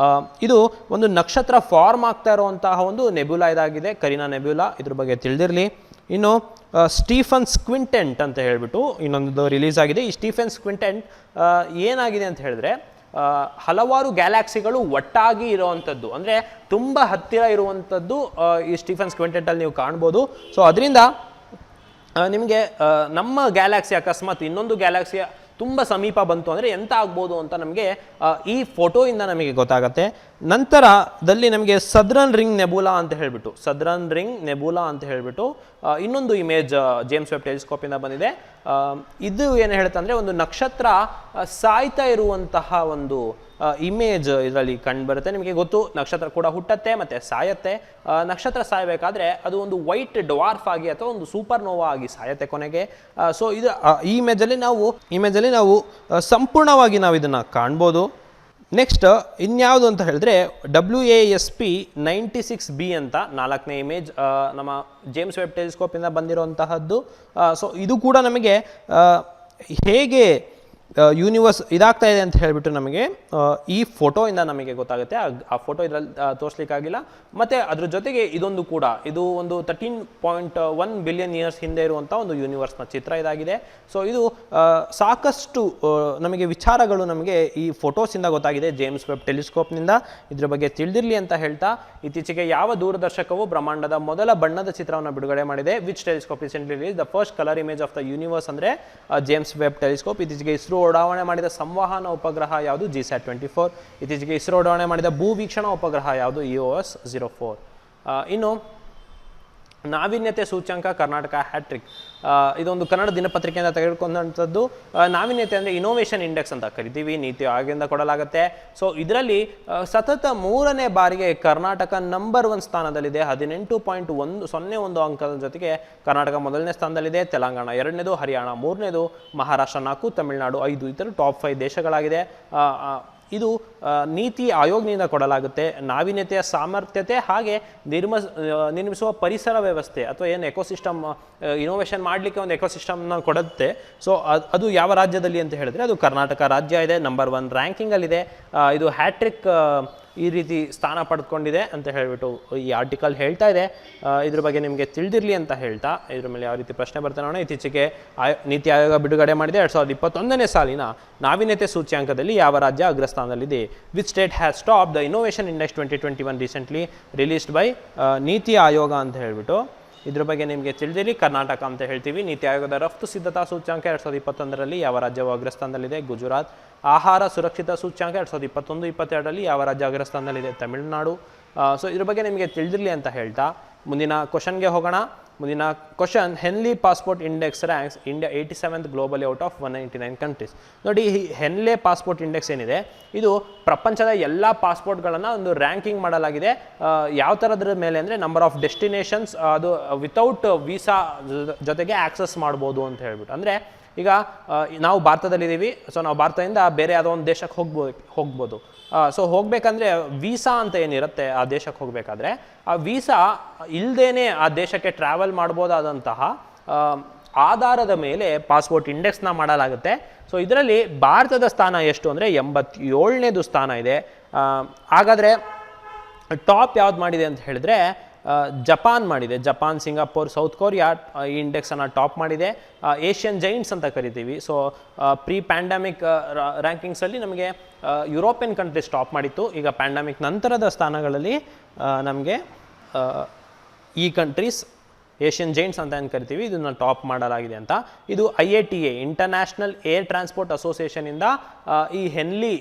ಇದು ಒಂದು ನಕ್ಷತ್ರ ಫಾರ್ಮ್ ಆಗ್ತಾ ಇರುವಂತಹ ಒಂದು ನೆಬ್ಯುಲಾ ಇದಾಗಿದೆ, ಕರೀನಾ ನೆಬ್ಯುಲಾ. ಇದ್ರ ಬಗ್ಗೆ ತಿಳಿದಿರಲಿ. ಇನ್ನು ಸ್ಟೀಫನ್ ಸ್ಕ್ವಿಂಟೆಂಟ್ ಅಂತ ಹೇಳಿಬಿಟ್ಟು ಇನ್ನೊಂದು ರಿಲೀಸ್ ಆಗಿದೆ. ಈ ಸ್ಟೀಫನ್ ಸ್ಕ್ವಿಂಟೆಂಟ್ ಏನಾಗಿದೆ ಅಂತ ಹೇಳಿದ್ರೆ ಹಲವಾರು ಗ್ಯಾಲಾಕ್ಸಿಗಳು ಒಟ್ಟಾಗಿ ಇರುವಂಥದ್ದು, ಅಂದರೆ ತುಂಬ ಹತ್ತಿರ ಇರುವಂಥದ್ದು ಈ ಸ್ಟೀಫನ್ ಸ್ಕ್ವಿಂಟೆಂಟಲ್ಲಿ ನೀವು ಕಾಣ್ಬೋದು. ಸೊ ಅದರಿಂದ ನಿಮಗೆ ನಮ್ಮ ಗ್ಯಾಲಾಕ್ಸಿ ಅಕಸ್ಮಾತ್ ಇನ್ನೊಂದು ಗ್ಯಾಲಾಕ್ಸಿಯ ತುಂಬ ಸಮೀಪ ಬಂತು ಅಂದರೆ ಎಂತ ಆಗ್ಬೋದು ಅಂತ ನಮಗೆ ಈ ಫೋಟೋಯಿಂದ ನಮಗೆ ಗೊತ್ತಾಗುತ್ತೆ. ನಂತರದಲ್ಲಿ ನಮಗೆ ಸದರ್ನ್ ರಿಂಗ್ ನೆಬ್ಯುಲಾ ಅಂತ ಹೇಳಿಬಿಟ್ಟು ಇನ್ನೊಂದು ಇಮೇಜ್ ಜೇಮ್ಸ್ ವೆಬ್ ಟೆಲಿಸ್ಕೋಪಿಂದ ಬಂದಿದೆ. ಇದು ಏನು ಹೇಳುತ್ತೆ ಅಂದರೆ ಒಂದು ನಕ್ಷತ್ರ ಸಾಯ್ತಾ ಇರುವಂತಹ ಒಂದು ಇಮೇಜ್ ಇದರಲ್ಲಿ ಕಂಡುಬರುತ್ತೆ. ನಿಮಗೆ ಗೊತ್ತು, ನಕ್ಷತ್ರ ಕೂಡ ಹುಟ್ಟತ್ತೆ ಮತ್ತು ಸಾಯತ್ತೆ. ನಕ್ಷತ್ರ ಸಾಯಬೇಕಾದ್ರೆ ಅದು ಒಂದು ವೈಟ್ ಡ್ವಾರ್ಫ್ ಆಗಿ ಅಥವಾ ಒಂದು ಸೂಪರ್ ನೋವಾ ಆಗಿ ಸಾಯತ್ತೆ ಕೊನೆಗೆ. ಸೊ ಇದು ಈ ಇಮೇಜಲ್ಲಿ ನಾವು ಸಂಪೂರ್ಣವಾಗಿ ನಾವು ಇದನ್ನು ಕಾಣ್ಬೋದು. ನೆಕ್ಸ್ಟ್ ಇನ್ಯಾವುದು ಅಂತ ಹೇಳಿದ್ರೆ WASP 96b ಅಂತ 4ನೇ ಇಮೇಜ್ ನಮ್ಮ ಜೇಮ್ಸ್ ವೆಬ್ ಟೆಲಿಸ್ಕೋಪಿಂದ ಬಂದಿರುವಂತಹದ್ದು. ಸೊ ಇದು ಕೂಡ ನಮಗೆ ಹೇಗೆ ಯೂನಿವರ್ಸ್ ಇದಾಗ್ತಾ ಇದೆ ಅಂತ ಹೇಳಿಬಿಟ್ಟು ನಮಗೆ ಈ ಫೋಟೋಯಿಂದ ನಮಗೆ ಗೊತ್ತಾಗುತ್ತೆ. ಆ ಫೋಟೋ ಇದರಲ್ಲಿ ತೋರಿಸ್ಲಿಕ್ಕಾಗಿಲ್ಲ. ಮತ್ತು ಅದ್ರ ಜೊತೆಗೆ ಇದೊಂದು ಕೂಡ ಇದು ಒಂದು 13.1 ಬಿಲಿಯನ್ ಇಯರ್ಸ್ ಹಿಂದೆ ಇರುವಂಥ ಒಂದು ಯೂನಿವರ್ಸ್ನ ಚಿತ್ರ ಇದಾಗಿದೆ. ಸೊ ಇದು ಸಾಕಷ್ಟು ನಮಗೆ ವಿಚಾರಗಳು ನಮಗೆ ಈ ಫೋಟೋಸಿಂದ ಗೊತ್ತಾಗಿದೆ ಜೇಮ್ಸ್ ವೆಬ್ ಟೆಲಿಸ್ಕೋಪ್ನಿಂದ. ಇದ್ರ ಬಗ್ಗೆ ತಿಳಿದಿರಲಿ ಅಂತ ಹೇಳ್ತಾ, ಇತ್ತೀಚೆಗೆ ಯಾವ ದೂರದರ್ಶಕವು ಬ್ರಹ್ಮಾಂಡದ ಮೊದಲ ಬಣ್ಣದ ಚಿತ್ರವನ್ನು ಬಿಡುಗಡೆ ಮಾಡಿದೆ? Which telescope recently release the first colour image of the universe? ಅಂದರೆ ಜೇಮ್ಸ್ ವೆಬ್ ಟೆಲಿಸ್ಕೋಪ್. ಇತ್ತೀಚೆಗೆ ಇಸ್ರೋ ಉಡಾವಣೆ ಮಾಡಿದ ಸಂವಹನ ಉಪಗ್ರಹ ಯಾವುದು? GSAT-24. ಇತ್ತೀಚೆಗೆ ಇಸ್ರೋ ಉಡಾವಣೆ ಮಾಡಿದ ಭೂವೀಕ್ಷಣಾ ಉಪಗ್ರಹ ಯಾವುದು? EOS-04. ಇನ್ನು ನಾವೀನ್ಯತೆ ಸೂಚ್ಯಂಕ ಕರ್ನಾಟಕ ಹ್ಯಾಟ್ರಿಕ್. ಇದೊಂದು ಕನ್ನಡ ದಿನಪತ್ರಿಕೆಯಿಂದ ತೆಗೆದುಕೊಂಡಂಥದ್ದು. ನಾವೀನ್ಯತೆ ಅಂದರೆ ಇನೋವೇಷನ್ ಇಂಡೆಕ್ಸ್ ಅಂತ ಕರಿತೀವಿ, ನೀತಿ ಆಯೋಗದಿಂದ ಕೊಡಲಾಗುತ್ತೆ. ಸೊ ಇದರಲ್ಲಿ ಸತತ 3ನೇ ಬಾರಿಗೆ ಕರ್ನಾಟಕ ನಂಬರ್ 1 ಸ್ಥಾನದಲ್ಲಿದೆ. 18.101 ಅಂಕದ ಜೊತೆಗೆ ಕರ್ನಾಟಕ 1ನೇ ಸ್ಥಾನದಲ್ಲಿದೆ, ತೆಲಂಗಾಣ 2ನೇದು, ಹರಿಯಾಣ 3ನೇದು, ಮಹಾರಾಷ್ಟ್ರ 4, ತಮಿಳುನಾಡು 5 ಇತರ ಟಾಪ್ 5 ದೇಶಗಳಾಗಿದೆ. ಇದು ನೀತಿ ಆಯೋಗದಿಂದ ಕೊಡಲಾಗುತ್ತೆ. ನಾವೀನ್ಯತೆಯ ಸಾಮರ್ಥ್ಯತೆ ಹಾಗೆ ನಿರ್ಮಿಸುವ ಪರಿಸರ ವ್ಯವಸ್ಥೆ ಅಥವಾ ಏನು ಎಕೋಸಿಸ್ಟಮ್, ಇನೋವೇಷನ್ ಮಾಡಲಿಕ್ಕೆ ಒಂದು ಎಕೋಸಿಸ್ಟಮ್ನ ಕೊಡುತ್ತೆ. ಸೊ ಅದು ಯಾವ ರಾಜ್ಯದಲ್ಲಿ ಅಂತ ಹೇಳಿದ್ರೆ ಅದು ಕರ್ನಾಟಕ ರಾಜ್ಯ ಇದೆ, ನಂಬರ್ 1 ರ್ಯಾಂಕಿಂಗಲ್ಲಿದೆ. ಇದು ಹ್ಯಾಟ್ರಿಕ್ ಈ ರೀತಿ ಸ್ಥಾನ ಪಡೆದುಕೊಂಡಿದೆ ಅಂತ ಹೇಳಿಬಿಟ್ಟು ಈ ಆರ್ಟಿಕಲ್ ಹೇಳ್ತಾ ಇದೆ. ಇದ್ರ ಬಗ್ಗೆ ನಿಮಗೆ ತಿಳಿದಿರಲಿ ಅಂತ ಹೇಳ್ತಾ, ಇದ್ರ ಮೇಲೆ ಯಾವ ರೀತಿ ಪ್ರಶ್ನೆ ಬರ್ತಾ ನೋಡೋಣ. ಇತ್ತೀಚೆಗೆ ನೀತಿ ಆಯೋಗ ಬಿಡುಗಡೆ ಮಾಡಿದೆ 2021ನೇ ಸಾಲಿನ ನಾವೀನ್ಯತೆ ಸೂಚ್ಯಾಂಕದಲ್ಲಿ ಯಾವ ರಾಜ್ಯ ಅಗ್ರಸ್ಥಾನದಲ್ಲಿದೆ? Which state has top the innovation index 2021 recently released by NITI Aayog ಅಂತ ಹೇಳಿಬಿಟ್ಟು. ಇದ್ರ ಬಗ್ಗೆ ನಿಮಗೆ ತಿಳಿದಿರಲಿ, ಕರ್ನಾಟಕ ಅಂತ ಹೇಳ್ತೀವಿ. ನೀತಿ ಆಯೋಗದ ರಫ್ತು ಸಿದ್ಧತಾ ಸೂಚ್ಯಾಂಕ 2021ರಲ್ಲಿ ಯಾವ ರಾಜ್ಯವು ಅಗ್ರಸ್ಥಾನದಲ್ಲಿದೆ? ಗುಜರಾತ್. ಆಹಾರ ಸುರಕ್ಷಿತ ಸೂಚ್ಯಾಂಕ 2021-22ರಲ್ಲಿ ಯಾವ ರಾಜ್ಯ ಅಗ್ರಸ್ಥಾನದಲ್ಲಿದೆ? ತಮಿಳುನಾಡು. ಸೊ ಇದ್ರ ಬಗ್ಗೆ ನಿಮಗೆ ತಿಳಿದಿರಲಿ ಅಂತ ಹೇಳ್ತಾ ಮುಂದಿನ ಕ್ವಶನ್ಗೆ ಹೋಗೋಣ. ಮುಂದಿನ question, Henley passport index ranks India 87th globally out of 199 countries. ನೋಡಿ, ಈ ಹೆನ್ಲೆ ಪಾಸ್ಪೋರ್ಟ್ ಇಂಡೆಕ್ಸ್ ಏನಿದೆ ಇದು ಪ್ರಪಂಚದ ಎಲ್ಲ ಪಾಸ್ಪೋರ್ಟ್ಗಳನ್ನು ಒಂದು ರ್ಯಾಂಕಿಂಗ್ ಮಾಡಲಾಗಿದೆ. ಯಾವ ಥರದ್ರ ಮೇಲೆ ಅಂದರೆ ನಂಬರ್ ಆಫ್ ಡೆಸ್ಟಿನೇಷನ್ಸ್, ಅದು ವಿತೌಟ್ ವೀಸಾ ಜೊತೆಗೆ ಆಕ್ಸೆಸ್ ಮಾಡ್ಬೋದು ಅಂತ ಹೇಳ್ಬಿಟ್ಟು. ಅಂದರೆ ಈಗ ನಾವು ಭಾರತದಲ್ಲಿದ್ದೀವಿ, ಸೊ ನಾವು ಭಾರತದಿಂದ ಬೇರೆ ಯಾವುದೋ ಒಂದು ದೇಶಕ್ಕೆ ಹೋಗ್ಬೋದು. ಸೊ ಹೋಗಬೇಕಂದ್ರೆ ವೀಸಾ ಅಂತ ಏನಿರುತ್ತೆ ಆ ದೇಶಕ್ಕೆ ಹೋಗಬೇಕಾದ್ರೆ, ಆ ವೀಸಾ ಇಲ್ಲದೇ ಆ ದೇಶಕ್ಕೆ ಟ್ರಾವೆಲ್ ಮಾಡ್ಬೋದಾದಂತಹ ಆಧಾರದ ಮೇಲೆ ಪಾಸ್ಪೋರ್ಟ್ ಇಂಡೆಕ್ಸ್ನ ಮಾಡಲಾಗುತ್ತೆ. ಸೊ ಇದರಲ್ಲಿ ಭಾರತದ ಸ್ಥಾನ ಎಷ್ಟು ಅಂದರೆ 87ನೇದು ಸ್ಥಾನ ಇದೆ. ಹಾಗಾದರೆ ಟಾಪ್ ಯಾವ್ದು ಮಾಡಿದೆ ಅಂತ ಹೇಳಿದ್ರೆ ಜಪಾನ್ ಮಾಡಿದೆ. ಜಪಾನ್, ಸಿಂಗಾಪುರ್, ಸೌತ್ ಕೊರಿಯಾ ಈ ಇಂಡೆಕ್ಸನ್ನು ಟಾಪ್ ಮಾಡಿದೆ. ಏಷ್ಯನ್ ಜೈಂಟ್ಸ್ ಅಂತ ಕರಿತೀವಿ. ಸೊ ಪ್ರೀ ಪ್ಯಾಂಡಮಿಕ್ ರ್ಯಾಂಕಿಂಗ್ಸಲ್ಲಿ ನಮಗೆ ಯುರೋಪಿಯನ್ ಕಂಟ್ರೀಸ್ ಟಾಪ್ ಮಾಡಿತ್ತು. ಈಗ ಪ್ಯಾಂಡಮಿಕ್ ನಂತರದ ಸ್ಥಾನಗಳಲ್ಲಿ ನಮಗೆ ಈ ಕಂಟ್ರೀಸ್ ಏಷ್ಯನ್ ಜೈಂಟ್ಸ್ ಅಂತ ಏನು ಕರಿತೀವಿ ಇದನ್ನು ಟಾಪ್ ಮಾಡಲಾಗಿದೆ ಅಂತ. ಇದು IATA ಇಂಟರ್ನ್ಯಾಷನಲ್ ಏರ್ ಟ್ರಾನ್ಸ್ಪೋರ್ಟ್ ಅಸೋಸಿಯೇಷನಿಂದ ಈ ಹೆನ್ಲಿ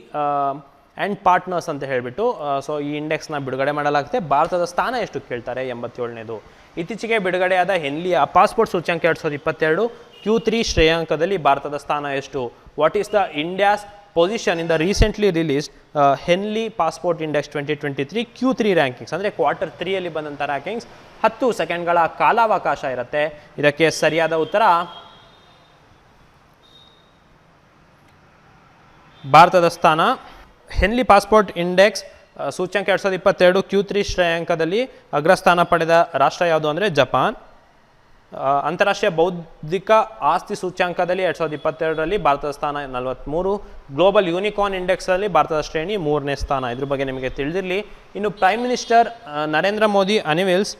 ಆ್ಯಂಡ್ ಪಾರ್ಟ್ನರ್ಸ್ ಅಂತ ಹೇಳಿಬಿಟ್ಟು ಸೊ ಈ ಇಂಡೆಕ್ಸ್ನ ಬಿಡುಗಡೆ ಮಾಡಲಾಗುತ್ತೆ. ಭಾರತದ ಸ್ಥಾನ ಎಷ್ಟು ಕೇಳ್ತಾರೆ, 87ನೇದು. ಇತ್ತೀಚೆಗೆ ಬಿಡುಗಡೆಯಾದ ಹೆನ್ಲಿಯ ಪಾಸ್ಪೋರ್ಟ್ ಸೂಚ್ಯಂಕ 2022 Q3 ಶ್ರೇಯಾಂಕದಲ್ಲಿ ಭಾರತದ ಸ್ಥಾನ ಎಷ್ಟು? What is the India's position in the recently released Henley passport index 2023 Q3 rankings, ಅಂದರೆ Q3 ಬಂದಂಥ ರ್ಯಾಂಕಿಂಗ್ಸ್. 10 ಸೆಕೆಂಡ್ಗಳ ಕಾಲಾವಕಾಶ ಇರುತ್ತೆ. ಇದಕ್ಕೆ ಸರಿಯಾದ ಉತ್ತರ ಭಾರತದ ಸ್ಥಾನ ಹೆನ್ಲಿ ಪಾಸ್ಪೋರ್ಟ್ ಇಂಡೆಕ್ಸ್ ಸೂಚ್ಯಂಕ 2022 Q3 ಶ್ರೇಯಾಂಕದಲ್ಲಿ ಅಗ್ರಸ್ಥಾನ ಪಡೆದ ರಾಷ್ಟ್ರ ಯಾವುದು ಅಂದರೆ ಜಪಾನ್. ಅಂತಾರಾಷ್ಟ್ರೀಯ ಬೌದ್ಧಿಕ ಆಸ್ತಿ ಸೂಚ್ಯಂಕದಲ್ಲಿ 2022ರಲ್ಲಿ ಭಾರತದ ಸ್ಥಾನ 43. ಗ್ಲೋಬಲ್ ಯೂನಿಕಾರ್ನ್ ಇಂಡೆಕ್ಸಲ್ಲಿ ಭಾರತದ ಶ್ರೇಣಿ 3ನೇ ಸ್ಥಾನ. ಇದ್ರ ಬಗ್ಗೆ ನಿಮಗೆ ತಿಳಿದಿರಲಿ. ಇನ್ನು prime minister Narendra Modi unveils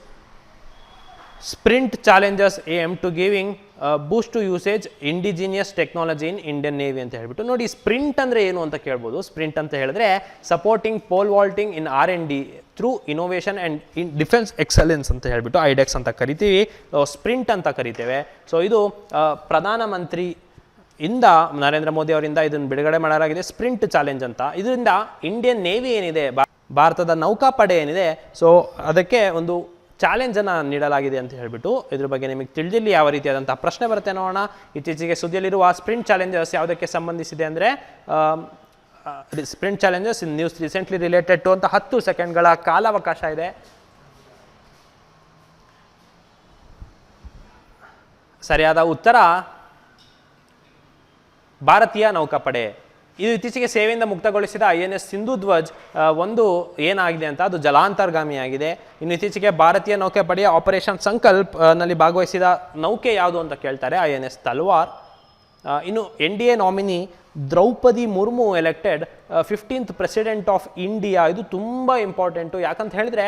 sprint challenges aim to giving boost to usage indigenous technology in Indian navy ಅಂತ ಹೇಳ್ಬಿಟ್ಟು. ನೋಡಿ, ಸ್ಪ್ರಿಂಟ್ ಅಂದರೆ ಏನು ಅಂತ ಕೇಳ್ಬೋದು. ಸ್ಪ್ರಿಂಟ್ ಅಂತ ಹೇಳಿದ್ರೆ supporting pole vaulting in R&D through innovation and in defence excellence ಅಂತ ಹೇಳ್ಬಿಟ್ಟು ಐಡೆಕ್ಸ್ ಅಂತ ಕರಿತೀವಿ, ಸ್ಪ್ರಿಂಟ್ ಅಂತ ಕರಿತೇವೆ. ಸೊ ಇದು ಪ್ರಧಾನಮಂತ್ರಿ ಇಂದ ನರೇಂದ್ರ ಮೋದಿ ಅವರಿಂದ ಇದನ್ನು ಬಿಡುಗಡೆ ಮಾಡಲಾಗಿದೆ, ಸ್ಪ್ರಿಂಟ್ ಚಾಲೆಂಜ್ ಅಂತ. ಇದರಿಂದ ಇಂಡಿಯನ್ ನೇವಿ ಏನಿದೆ, ಭಾರತದ ನೌಕಾಪಡೆ ಏನಿದೆ, ಸೊ ಅದಕ್ಕೆ ಒಂದು ಚಾಲೆಂಜನ್ನು ನೀಡಲಾಗಿದೆ ಅಂತ ಹೇಳ್ಬಿಟ್ಟು ಇದ್ರ ಬಗ್ಗೆ ನಿಮಗೆ ತಿಳಿದಿರಲಿ. ಯಾವ ರೀತಿಯಾದಂಥ ಪ್ರಶ್ನೆ ಬರುತ್ತೆ ನೋಡೋಣ. ಇತ್ತೀಚೆಗೆ ಸುದ್ದಿಯಲ್ಲಿರುವ ಸ್ಪ್ರಿಂಟ್ ಚಾಲೆಂಜಸ್ ಯಾವುದಕ್ಕೆ ಸಂಬಂಧಿಸಿದೆ ಅಂದರೆ sprint challenges in news recently related to ಅಂತ 10 ಸೆಕೆಂಡ್ಗಳ ಕಾಲಾವಕಾಶ ಇದೆ. ಸರಿಯಾದ ಉತ್ತರ ಭಾರತೀಯ ನೌಕಾಪಡೆ. ಇದು ಇತ್ತೀಚೆಗೆ ಸೇವೆಯಿಂದ ಮುಕ್ತಗೊಳಿಸಿದ INS ಸಿಂಧುಧ್ವಜ್ ಒಂದು ಏನಾಗಿದೆ ಅಂತ ಅದು ಜಲಾಂತರ್ಗಾಮಿಯಾಗಿದೆ. ಇನ್ನು ಇತ್ತೀಚೆಗೆ ಭಾರತೀಯ ನೌಕಾಪಡೆಯ ಆಪರೇಷನ್ ಸಂಕಲ್ಪ್ ನಲ್ಲಿ ಭಾಗವಹಿಸಿದ ನೌಕೆ ಯಾವುದು ಅಂತ ಕೇಳ್ತಾರೆ, INS ತಲ್ವಾರ್. ಇನ್ನು NDA nominee Draupadi Murmu elected 15th president of India. ಇದು ತುಂಬ ಇಂಪಾರ್ಟೆಂಟು. ಯಾಕಂತ ಹೇಳಿದ್ರೆ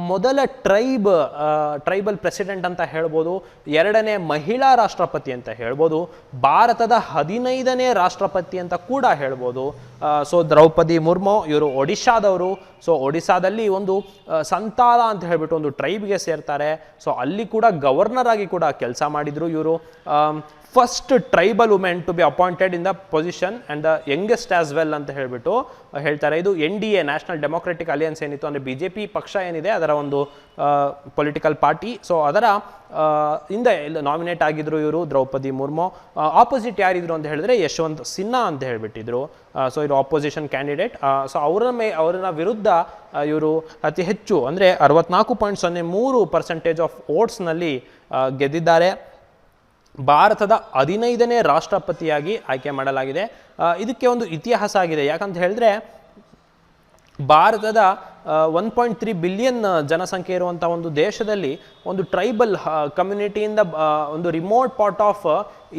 ಮೊದಲ ಟ್ರೈಬಲ್ ಪ್ರೆಸಿಡೆಂಟ್ ಅಂತ ಹೇಳ್ಬೋದು, 2ನೇ ಮಹಿಳಾ ರಾಷ್ಟ್ರಪತಿ ಅಂತ ಹೇಳ್ಬೋದು, ಭಾರತದ 15ನೇ ರಾಷ್ಟ್ರಪತಿ ಅಂತ ಕೂಡ ಹೇಳ್ಬೋದು. ಸೊ ದ್ರೌಪದಿ ಮುರ್ಮು ಇವರು ಒಡಿಶಾದವರು. ಸೊ ಒಡಿಶಾದಲ್ಲಿ ಒಂದು ಸಂತಾಲ ಅಂತ ಹೇಳ್ಬಿಟ್ಟು ಒಂದು ಟ್ರೈಬ್ಗೆ ಸೇರ್ತಾರೆ. ಸೊ ಅಲ್ಲಿ ಕೂಡ ಗವರ್ನರ್ ಆಗಿ ಕೂಡ ಕೆಲಸ ಮಾಡಿದ್ರು ಇವರು. First tribal women to be appointed in the position and the youngest as well ಅಂತ ಹೇಳ್ಬಿಟ್ಟು ಹೇಳ್ತಾರೆ. ಇದು NDA ನ್ಯಾಷನಲ್ ಡೆಮೊಕ್ರೆಟಿಕ್ ಅಲಿಯನ್ಸ್ ಏನಿತ್ತು ಅಂದರೆ BJP ಪಕ್ಷ ಏನಿದೆ ಅದರ ಒಂದು ಪೊಲಿಟಿಕಲ್ ಪಾರ್ಟಿ. ಸೊ ಅದರ ಇಂದ ನಾಮಿನೇಟ್ ಆಗಿದ್ರು ಇವರು ದ್ರೌಪದಿ ಮುರ್ಮು. ಆಪೋಸಿಟ್ ಯಾರಿದ್ರು ಅಂತ ಹೇಳಿದ್ರೆ ಯಶವಂತ್ ಸಿನ್ಹಾ ಅಂತ ಹೇಳ್ಬಿಟ್ಟಿದ್ರು. ಸೊ ಇದು ಆಪೋಸಿಷನ್ ಕ್ಯಾಂಡಿಡೇಟ್. ಸೊ ಅವರ ವಿರುದ್ಧ ಇವರು ಅತಿ ಹೆಚ್ಚು ಅಂದರೆ 64.03% ಆಫ್ ವೋಟ್ಸ್ನಲ್ಲಿ ಗೆದ್ದಿದ್ದಾರೆ. ಭಾರತದ 15ನೇ ರಾಷ್ಟ್ರಪತಿಯಾಗಿ ಆಯ್ಕೆ ಮಾಡಲಾಗಿದೆ. ಇದಕ್ಕೆ ಒಂದು ಇತಿಹಾಸ ಆಗಿದೆ. ಯಾಕಂತ ಹೇಳಿದ್ರೆ ಭಾರತದ 1.3 ಬಿಲಿಯನ್ ಜನಸಂಖ್ಯೆ ಇರುವಂಥ ಒಂದು ದೇಶದಲ್ಲಿ ಒಂದು ಟ್ರೈಬಲ್ ಕಮ್ಯುನಿಟಿಯಿಂದ ಒಂದು ರಿಮೋಟ್ ಪಾರ್ಟ್ ಆಫ್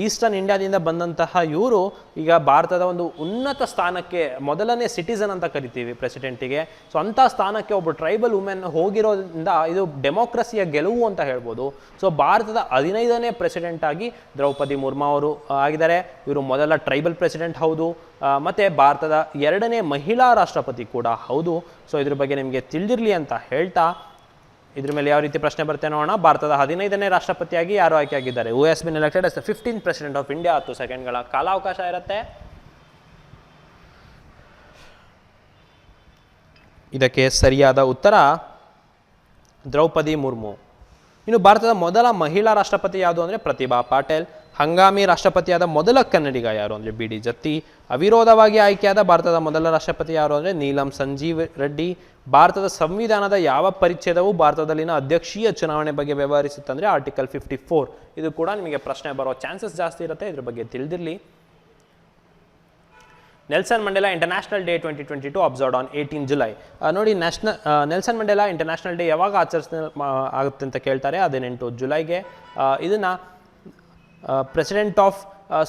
ಈಸ್ಟರ್ನ್ ಇಂಡಿಯಾದಿಂದ ಬಂದಂತಹ ಇವರು ಈಗ ಭಾರತದ ಒಂದು ಉನ್ನತ ಸ್ಥಾನಕ್ಕೆ, ಮೊದಲನೇ ಸಿಟಿಸನ್ ಅಂತ ಕರಿತೀವಿ ಪ್ರೆಸಿಡೆಂಟಿಗೆ. ಸೊ ಅಂಥ ಸ್ಥಾನಕ್ಕೆ ಒಬ್ಬ ಟ್ರೈಬಲ್ ವುಮೆನ್ ಹೋಗಿರೋದ್ರಿಂದ ಇದು ಡೆಮೋಕ್ರಸಿಯ ಗೆಲುವು ಅಂತ ಹೇಳ್ಬೋದು. ಸೊ ಭಾರತದ 15ನೇ ಪ್ರೆಸಿಡೆಂಟ್ ಆಗಿ ದ್ರೌಪದಿ ಮುರ್ಮು ಅವರು ಆಗಿದ್ದಾರೆ. ಇವರು ಮೊದಲ ಟ್ರೈಬಲ್ ಪ್ರೆಸಿಡೆಂಟ್ ಹೌದು, ಮತ್ತು ಭಾರತದ 2ನೇ ಮಹಿಳಾ ರಾಷ್ಟ್ರಪತಿ ಕೂಡ ಹೌದು. ಸೊ ಇದ್ರ ಬಗ್ಗೆ ನಿಮಗೆ ತಿಳಿದಿರಲಿ ಅಂತ ಹೇಳ್ತಾ ಇದ್ರ ಮೇಲೆ ಯಾವ ರೀತಿ ಪ್ರಶ್ನೆ ಬರುತ್ತೆ ನೋಡೋಣ. ಭಾರತದ 15ನೇ ರಾಷ್ಟ್ರಪತಿಯಾಗಿ ಯಾರು ಆಯ್ಕೆ ಆಗಿದ್ದಾರೆ? ಹೂ has bin elected as the 15th president of India. 10 ಸೆಕೆಂಡ್ಗಳ ಕಾಲಾವಕಾಶ ಇರುತ್ತೆ. ಇದಕ್ಕೆ ಸರಿಯಾದ ಉತ್ತರ ದ್ರೌಪದಿ ಮುರ್ಮು. ಇನ್ನು ಭಾರತದ ಮೊದಲ ಮಹಿಳಾ ರಾಷ್ಟ್ರಪತಿ ಯಾವುದು ಅಂದರೆ ಪ್ರತಿಭಾ ಪಾಟೇಲ್. ಹಂಗಾಮಿ ರಾಷ್ಟ್ರಪತಿಯಾದ ಮೊದಲ ಕನ್ನಡಿಗ ಯಾರು ಅಂದರೆ BD ಜತ್ತಿ. ಅವಿರೋಧವಾಗಿ ಆಯ್ಕೆಯಾದ ಭಾರತದ ಮೊದಲ ರಾಷ್ಟ್ರಪತಿ ಯಾರು ಅಂದರೆ ನೀಲಂ ಸಂಜೀವ್ ರೆಡ್ಡಿ. ಭಾರತದ ಸಂವಿಧಾನದ ಯಾವ ಪರಿಚ್ಛೇದವು ಭಾರತದಲ್ಲಿನ ಅಧ್ಯಕ್ಷೀಯ ಚುನಾವಣೆ ಬಗ್ಗೆ ವ್ಯವಹರಿಸುತ್ತಂದರೆ ಆರ್ಟಿಕಲ್ 54. ಇದು ಕೂಡ ನಿಮಗೆ ಪ್ರಶ್ನೆ ಬರೋ ಚಾನ್ಸಸ್ ಜಾಸ್ತಿ ಇರುತ್ತೆ, ಇದ್ರ ಬಗ್ಗೆ ತಿಳಿದಿರಲಿ. Nelson Mandela international day 2022 observed on 18 July. ನೋಡಿ, ನೆಲ್ಸನ್ ಮಂಡೇಲಾ ಇಂಟರ್ನ್ಯಾಷನಲ್ ಡೇ ಯಾವಾಗ ಆಗುತ್ತೆ ಅಂತ ಕೇಳ್ತಾರೆ. 18 ಜುಲೈಗೆ. ಇದನ್ನು ಪ್ರೆಸಿಡೆಂಟ್ ಆಫ್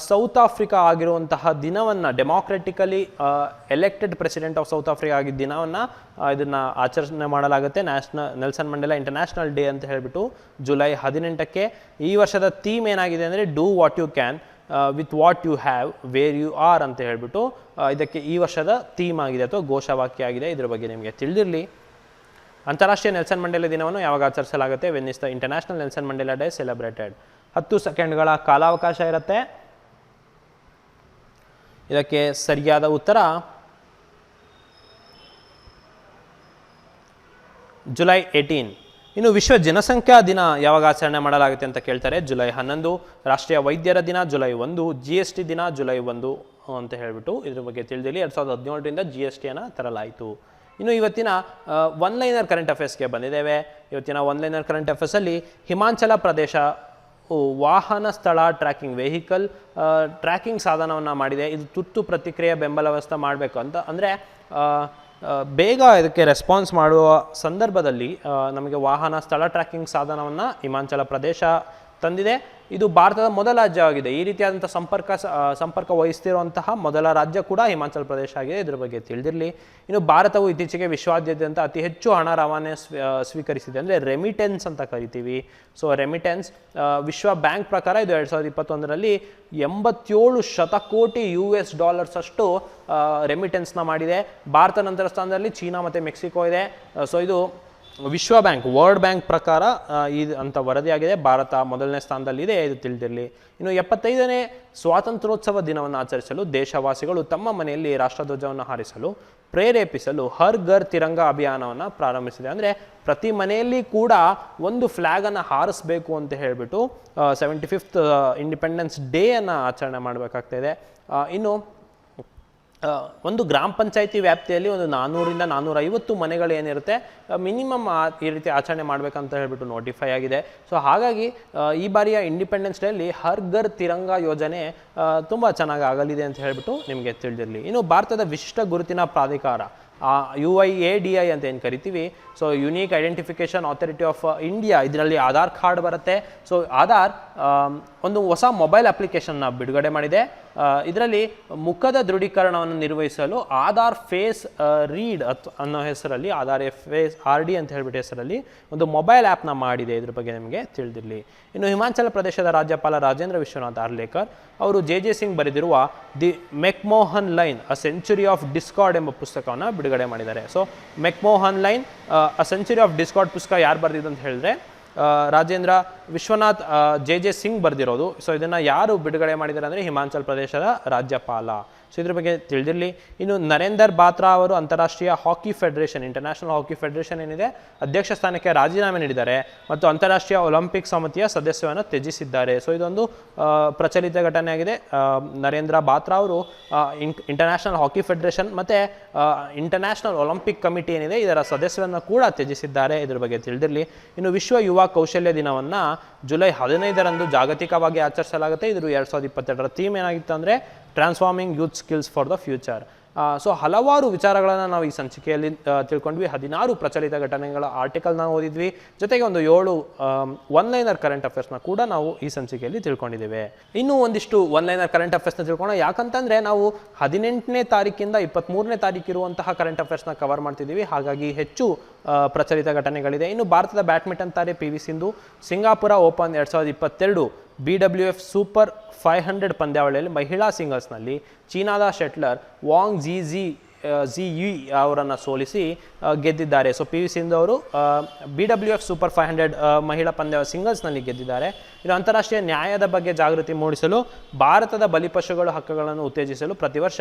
ಸೌತ್ ಆಫ್ರಿಕಾ ಆಗಿರುವಂತಹ ದಿನವನ್ನು, democratically elected president of south Africa ಆಗಿದ್ದ ದಿನವನ್ನು ಇದನ್ನು ಆಚರಣೆ ಮಾಡಲಾಗುತ್ತೆ. ನೆಲ್ಸನ್ ಮಂಡೇಲಾ ಇಂಟರ್ನ್ಯಾಷನಲ್ ಡೇ ಅಂತ ಹೇಳಿಬಿಟ್ಟು ಜುಲೈ 18ಕ್ಕೆ. ಈ ವರ್ಷದ ಥೀಮ್ ಏನಾಗಿದೆ ಅಂದರೆ do what you can with what you have where you are ಅಂತ ಹೇಳ್ಬಿಟ್ಟು ಇದಕ್ಕೆ ಈ ವರ್ಷದ ಥೀಮ್ ಆಗಿದೆ ಅಥವಾ ಘೋಷವಾಕ್ಯ ಆಗಿದೆ. ಇದ್ರ ಬಗ್ಗೆ ನಿಮಗೆ ತಿಳಿದಿರಲಿ. ಅಂತಾರಾಷ್ಟ್ರೀಯ ನೆಲ್ಸನ್ ಮಂಡೇಲಾ ದಿನವನ್ನು ಯಾವಾಗ ಆಚರಿಸಲಾಗುತ್ತೆ? When is the international Nelson Mandela day celebrated? 10 ಸೆಕೆಂಡ್ಗಳ ಕಾಲಾವಕಾಶ ಇರುತ್ತೆ. ಇದಕ್ಕೆ ಸರಿಯಾದ ಉತ್ತರ ಜುಲೈ 18. ಇನ್ನು ವಿಶ್ವ ಜನಸಂಖ್ಯಾ ದಿನ ಯಾವಾಗ ಆಚರಣೆ ಮಾಡಲಾಗುತ್ತೆ ಅಂತ ಕೇಳ್ತಾರೆ. ಜುಲೈ 11. ರಾಷ್ಟ್ರೀಯ ವೈದ್ಯರ ದಿನ ಜುಲೈ 1. GST ದಿನ ಜುಲೈ 1 ಅಂತ ಹೇಳ್ಬಿಟ್ಟು ಇದ್ರ ಬಗ್ಗೆ ತಿಳಿದಿರಲಿ. 2017ರಿಂದ GSTಯನ್ನು ತರಲಾಯಿತು. ಇನ್ನು ಇವತ್ತಿನ ಒನ್ಲೈನರ್ ಕರೆಂಟ್ ಅಫೇರ್ಸ್ಗೆ ಬಂದಿದ್ದೇವೆ. ಇವತ್ತಿನ ಒನ್ಲೈನರ್ ಕರೆಂಟ್ ಅಫೇರ್ಸಲ್ಲಿ ಹಿಮಾಚಲ ಪ್ರದೇಶ ವಾಹನ ಸ್ಥಳ ಟ್ರ್ಯಾಕಿಂಗ್ ವೆಹಿಕಲ್ ಟ್ರ್ಯಾಕಿಂಗ್ ಸಾಧನವನ್ನು ಮಾಡಿದೆ. ಇದು ತುರ್ತು ಪ್ರತಿಕ್ರಿಯೆ ಬೆಂಬಲ ವ್ಯವಸ್ಥೆ ಮಾಡಬೇಕು ಅಂತ, ಅಂದರೆ ಬೇಗ ಇದಕ್ಕೆ ರೆಸ್ಪಾನ್ಸ್ ಮಾಡುವ ಸಂದರ್ಭದಲ್ಲಿ ನಮಗೆ ವಾಹನ ಸ್ಥಳ ಟ್ರ್ಯಾಕಿಂಗ್ ಸಾಧನವನ್ನು ಹಿಮಾಚಲ ಪ್ರದೇಶ ತಂದಿದೆ. ಇದು ಭಾರತದ ಮೊದಲ ರಾಜ್ಯವಾಗಿದೆ. ಈ ರೀತಿಯಾದಂಥ ಸಂಪರ್ಕ ವಹಿಸ್ತಿರುವಂತಹ ಮೊದಲ ರಾಜ್ಯ ಕೂಡ ಹಿಮಾಚಲ ಪ್ರದೇಶ ಆಗಿದೆ. ಇದ್ರ ಬಗ್ಗೆ ತಿಳಿದಿರಲಿ. ಇನ್ನು ಭಾರತವು ಇತ್ತೀಚೆಗೆ ವಿಶ್ವಾದ್ಯಂತ ಅತಿ ಹೆಚ್ಚು ಹಣ ರವಾನೆ ಸ್ವೀಕರಿಸಿದೆ, ಅಂದರೆ ರೆಮಿಟೆನ್ಸ್ ಅಂತ ಕರಿತೀವಿ. ಸೊ ರೆಮಿಟೆನ್ಸ್ ವಿಶ್ವ ಬ್ಯಾಂಕ್ ಪ್ರಕಾರ ಇದು 2021ರಲ್ಲಿ 87 ಶತಕೋಟಿ US$ ಅಷ್ಟು ರೆಮಿಟೆನ್ಸ್ನ ಮಾಡಿದೆ. ಭಾರತ ನಂತರ ಸ್ಥಾನದಲ್ಲಿ ಚೀನಾ ಮತ್ತು ಮೆಕ್ಸಿಕೋ ಇದೆ. ಸೊ ಇದು ವಿಶ್ವ ಬ್ಯಾಂಕ್, ವರ್ಲ್ಡ್ ಬ್ಯಾಂಕ್ ಪ್ರಕಾರ ಇದು ಅಂತ ವರದಿಯಾಗಿದೆ. ಭಾರತ ಮೊದಲನೇ ಸ್ಥಾನದಲ್ಲಿದೆ, ಇದು ತಿಳಿದಿರಲಿ. ಇನ್ನು 75ನೇ ಸ್ವಾತಂತ್ರ್ಯೋತ್ಸವ ದಿನವನ್ನು ಆಚರಿಸಲು ದೇಶವಾಸಿಗಳು ತಮ್ಮ ಮನೆಯಲ್ಲಿ ರಾಷ್ಟ್ರಧ್ವಜವನ್ನು ಹಾರಿಸಲು ಪ್ರೇರೇಪಿಸಲು ಹರ್ ಘರ್ ತಿರಂಗ ಅಭಿಯಾನವನ್ನು ಪ್ರಾರಂಭಿಸಿದೆ. ಅಂದರೆ ಪ್ರತಿ ಮನೆಯಲ್ಲಿ ಕೂಡ ಒಂದು ಫ್ಲ್ಯಾಗನ್ನು ಹಾರಿಸಬೇಕು ಅಂತ ಹೇಳಿಬಿಟ್ಟು 75th ಇಂಡಿಪೆಂಡೆನ್ಸ್ ಡೇಯನ್ನು ಆಚರಣೆ ಮಾಡಬೇಕಾಗ್ತಾಯಿದೆ. ಇನ್ನು ಒಂದು ಗ್ರಾಮ ಪಂಚಾಯಿತಿ ವ್ಯಾಪ್ತಿಯಲ್ಲಿ ಒಂದು 400ರಿಂದ 450 ಮನೆಗಳು ಏನಿರುತ್ತೆ ಮಿನಿಮಮ್ ಈ ರೀತಿ ಆಚರಣೆ ಮಾಡಬೇಕಂತ ಹೇಳ್ಬಿಟ್ಟು ನೋಟಿಫೈ ಆಗಿದೆ. ಸೊ ಹಾಗಾಗಿ ಈ ಬಾರಿಯ ಇಂಡಿಪೆಂಡೆನ್ಸ್ ಡೇಲಿ ಹರ್ ಘರ್ ತಿರಂಗ ಯೋಜನೆ ತುಂಬ ಚೆನ್ನಾಗಿ ಆಗಲಿದೆ ಅಂತ ಹೇಳ್ಬಿಟ್ಟು ನಿಮಗೆ ತಿಳಿದಿರಲಿ. ಇನ್ನು ಭಾರತದ ವಿಶಿಷ್ಟ ಗುರುತಿನ ಪ್ರಾಧಿಕಾರ UIADI ಅಂತ ಏನು ಕರಿತೀವಿ, so unique identification authority of India, ಇದರಲ್ಲಿ ಆಧಾರ್ ಕಾರ್ಡ್ ಬರುತ್ತೆ. ಸೊ ಆಧಾರ್ ಒಂದು ಹೊಸ ಮೊಬೈಲ್ ಅಪ್ಲಿಕೇಶನ್ನ ಬಿಡುಗಡೆ ಮಾಡಿದೆ. ಇದರಲ್ಲಿ ಮುಖದ ದೃಢೀಕರಣವನ್ನು ನಿರ್ವಹಿಸಲು ಆಧಾರ್ ಫೇಸ್ ರೀಡ್ ಅನ್ನೋ ಹೆಸರಲ್ಲಿ, ಆಧಾರ್ ಫೇಸ್ RD ಅಂತ ಹೇಳ್ಬಿಟ್ಟು ಹೆಸರಲ್ಲಿ ಒಂದು ಮೊಬೈಲ್ ಆ್ಯಪ್ನ ಮಾಡಿದೆ. ಇದ್ರ ಬಗ್ಗೆ ನಿಮಗೆ ತಿಳಿದಿರಲಿ. ಇನ್ನು ಹಿಮಾಚಲ ಪ್ರದೇಶದ ರಾಜ್ಯಪಾಲ ರಾಜೇಂದ್ರ ವಿಶ್ವನಾಥ್ ಆರ್ಲೇಕರ್ ಅವರು JJ ಸಿಂಗ್ ಬರೆದಿರುವ the McMahon line a century of discord ಎಂಬ ಪುಸ್ತಕವನ್ನು ಬಿಡುಗಡೆ ಮಾಡಿದ್ದಾರೆ. So McMahon line a century of discord ಪುಸ್ತಕ ಯಾರು ಬರೆದಿದ್ದು ಅಂತ ಹೇಳಿದ್ರೆ ರಾಜೇಂದ್ರ ವಿಶ್ವನಾಥ್ JJ ಸಿಂಗ್ ಬರೆದಿರೋದು. ಸೊ ಇದನ್ನು ಯಾರು ಬಿಡುಗಡೆ ಮಾಡಿದ್ದಾರೆ ಅಂದರೆ ಹಿಮಾಚಲ ಪ್ರದೇಶದ ರಾಜ್ಯಪಾಲ. ಸೊ ಇದ್ರ ಬಗ್ಗೆ ತಿಳಿದಿರಲಿ. ಇನ್ನು ನರೇಂದರ್ ಬಾತ್ರಾ ಅವರು ಅಂತಾರಾಷ್ಟ್ರೀಯ hockey federation, international hockey federation ಏನಿದೆ ಅಧ್ಯಕ್ಷ ಸ್ಥಾನಕ್ಕೆ ರಾಜೀನಾಮೆ ನೀಡಿದ್ದಾರೆ ಮತ್ತು ಅಂತಾರಾಷ್ಟ್ರೀಯ ಒಲಿಂಪಿಕ್ ಸಮಿತಿಯ ಸದಸ್ಯವನ್ನು ತ್ಯಜಿಸಿದ್ದಾರೆ. ಸೊ ಇದೊಂದು ಪ್ರಚಲಿತ ಘಟನೆಯಾಗಿದೆ. ನರೇಂದ್ರ ಬಾತ್ರಾ ಅವರು ಇಂಟರ್ನ್ಯಾಷನಲ್ ಹಾಕಿ ಫೆಡರೇಷನ್ ಮತ್ತು ಇಂಟರ್ನ್ಯಾಷನಲ್ ಒಲಿಂಪಿಕ್ ಕಮಿಟಿ ಏನಿದೆ ಇದರ ಸದಸ್ಯವನ್ನು ಕೂಡ ತ್ಯಜಿಸಿದ್ದಾರೆ. ಇದ್ರ ಬಗ್ಗೆ ತಿಳಿದಿರಲಿ. ಇನ್ನು ವಿಶ್ವ ಯುವ ಕೌಶಲ್ಯ ದಿನವನ್ನು ಜುಲೈ 15ರಂದು ಜಾಗತಿಕವಾಗಿ ಆಚರಿಸಲಾಗುತ್ತೆ. ಇದು 2022ರ ಥೀಮ್ ಏನಾಗಿತ್ತು ಅಂದರೆ transforming youth skills for the future. So ಹಲವಾರು ವಿಚಾರಗಳನ್ನು ನಾವು ಈ ಸಂಚಿಕೆಯಲ್ಲಿ ತಿಳ್ಕೊಂಡ್ವಿ. 16 ಪ್ರಚಲಿತ ಘಟನೆಗಳ ಆರ್ಟಿಕಲ್ನ ಓದಿದ್ವಿ, ಜೊತೆಗೆ ಒಂದು 7 ಒನ್ಲೈನರ್ ಕರೆಂಟ್ ಅಫೇರ್ಸ್ನ ಕೂಡ ನಾವು ಈ ಸಂಚಿಕೆಯಲ್ಲಿ ತಿಳ್ಕೊಂಡಿದ್ದೇವೆ. ಇನ್ನೂ ಒಂದಿಷ್ಟು ಒನ್ಲೈನರ್ ಕರೆಂಟ್ ಅಫೇರ್ಸ್ನ ತಿಳ್ಕೊಳ್ಳೋಣ. ಯಾಕಂತಂದರೆ ನಾವು 18ನೇ ತಾರೀಕಿಂದ 23ನೇ ತಾರೀಕು ಇರುವಂತಹ ಕರೆಂಟ್ ಅಫೇರ್ಸ್ನ ಕವರ್ ಮಾಡ್ತಿದ್ದೀವಿ, ಹಾಗಾಗಿ ಹೆಚ್ಚು ಪ್ರಚಲಿತ ಘಟನೆಗಳಿದೆ. ಇನ್ನು ಭಾರತದ ಬ್ಯಾಡ್ಮಿಂಟನ್ ತಾರೆ PV Sindhu Singapore open 2022 BWF super 500 ಪಂದ್ಯಾವಳಿಯಲ್ಲಿ ಮಹಿಳಾ ಸಿಂಗಲ್ಸ್ನಲ್ಲಿ ಚೀನಾದ ಶಟ್ಲರ್ ವಾಂಗ್ ಜಿಯಿ ಅವರನ್ನು ಸೋಲಿಸಿ ಗೆದ್ದಿದ್ದಾರೆ. ಸೊ PV ಸಿಂಧು ಅವರು BWF ಸೂಪರ್ 500 ಮಹಿಳಾ ಪಂದ್ಯ ಸಿಂಗಲ್ಸ್ನಲ್ಲಿ ಗೆದ್ದಿದ್ದಾರೆ. ಇನ್ನು ಅಂತಾರಾಷ್ಟ್ರೀಯ ನ್ಯಾಯದ ಬಗ್ಗೆ ಜಾಗೃತಿ ಮೂಡಿಸಲು ಭಾರತದ ಬಲಿಪಶುಗಳ ಹಕ್ಕುಗಳನ್ನು ಉತ್ತೇಜಿಸಲು ಪ್ರತಿ ವರ್ಷ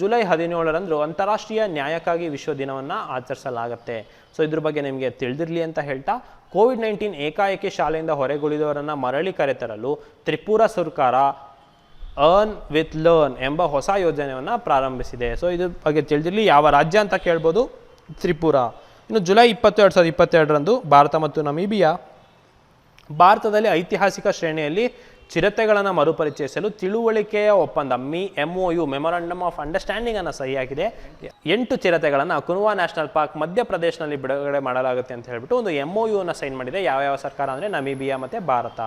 ಜುಲೈ 17ರಂದು ಅಂತಾರಾಷ್ಟ್ರೀಯ ನ್ಯಾಯಕ್ಕಾಗಿ ವಿಶ್ವ ದಿನವನ್ನು ಆಚರಿಸಲಾಗುತ್ತೆ. ಸೊ ಇದ್ರ ಬಗ್ಗೆ ನಿಮಗೆ ತಿಳಿದಿರಲಿ ಅಂತ ಹೇಳ್ತಾ, COVID-19 ಏಕಾಏಕಿ ಶಾಲೆಯಿಂದ ಹೊರಗುಳಿದವರನ್ನು ಮರಳಿ ಕರೆತರಲು ತ್ರಿಪುರಾ ಸರ್ಕಾರ ಅರ್ನ್ ವಿತ್ ಲರ್ನ್ ಎಂಬ ಹೊಸ ಯೋಜನೆಯನ್ನು ಪ್ರಾರಂಭಿಸಿದೆ. ಸೊ ಇದ್ರ ಬಗ್ಗೆ ತಿಳಿದಿರಲಿ. ಯಾವ ರಾಜ್ಯ ಅಂತ ಕೇಳ್ಬೋದು, ತ್ರಿಪುರಾ. ಇನ್ನು ಜುಲೈ 20, 2022ರಂದು ಭಾರತ ಮತ್ತು ನಮೀಬಿಯಾ ಭಾರತದಲ್ಲಿ ಐತಿಹಾಸಿಕ ಶ್ರೇಣಿಯಲ್ಲಿ ಚಿರತೆಗಳನ್ನು ಮರುಪರಿಚಯಿಸಲು ತಿಳುವಳಿಕೆಯ ಒಪ್ಪಂದ MOU ಮೆಮೊರಾಂಡಮ್ ಆಫ್ ಅಂಡರ್ಸ್ಟ್ಯಾಂಡಿಂಗ್ ಅನ್ನು ಸಹಿಯಾಗಿದೆ. 8 ಚಿರತೆಗಳನ್ನು ಕುನುವಾ ನ್ಯಾಷನಲ್ ಪಾರ್ಕ್ ಮಧ್ಯಪ್ರದೇಶನಲ್ಲಿ ಬಿಡುಗಡೆ ಮಾಡಲಾಗುತ್ತೆ ಅಂತ ಹೇಳ್ಬಿಟ್ಟು ಒಂದು MOU ಅನ್ನು ಸೈನ್ ಮಾಡಿದೆ. ಯಾವ ಸರ್ಕಾರ ಅಂದರೆ ನಮೀಬಿಯಾ ಮತ್ತು ಭಾರತ.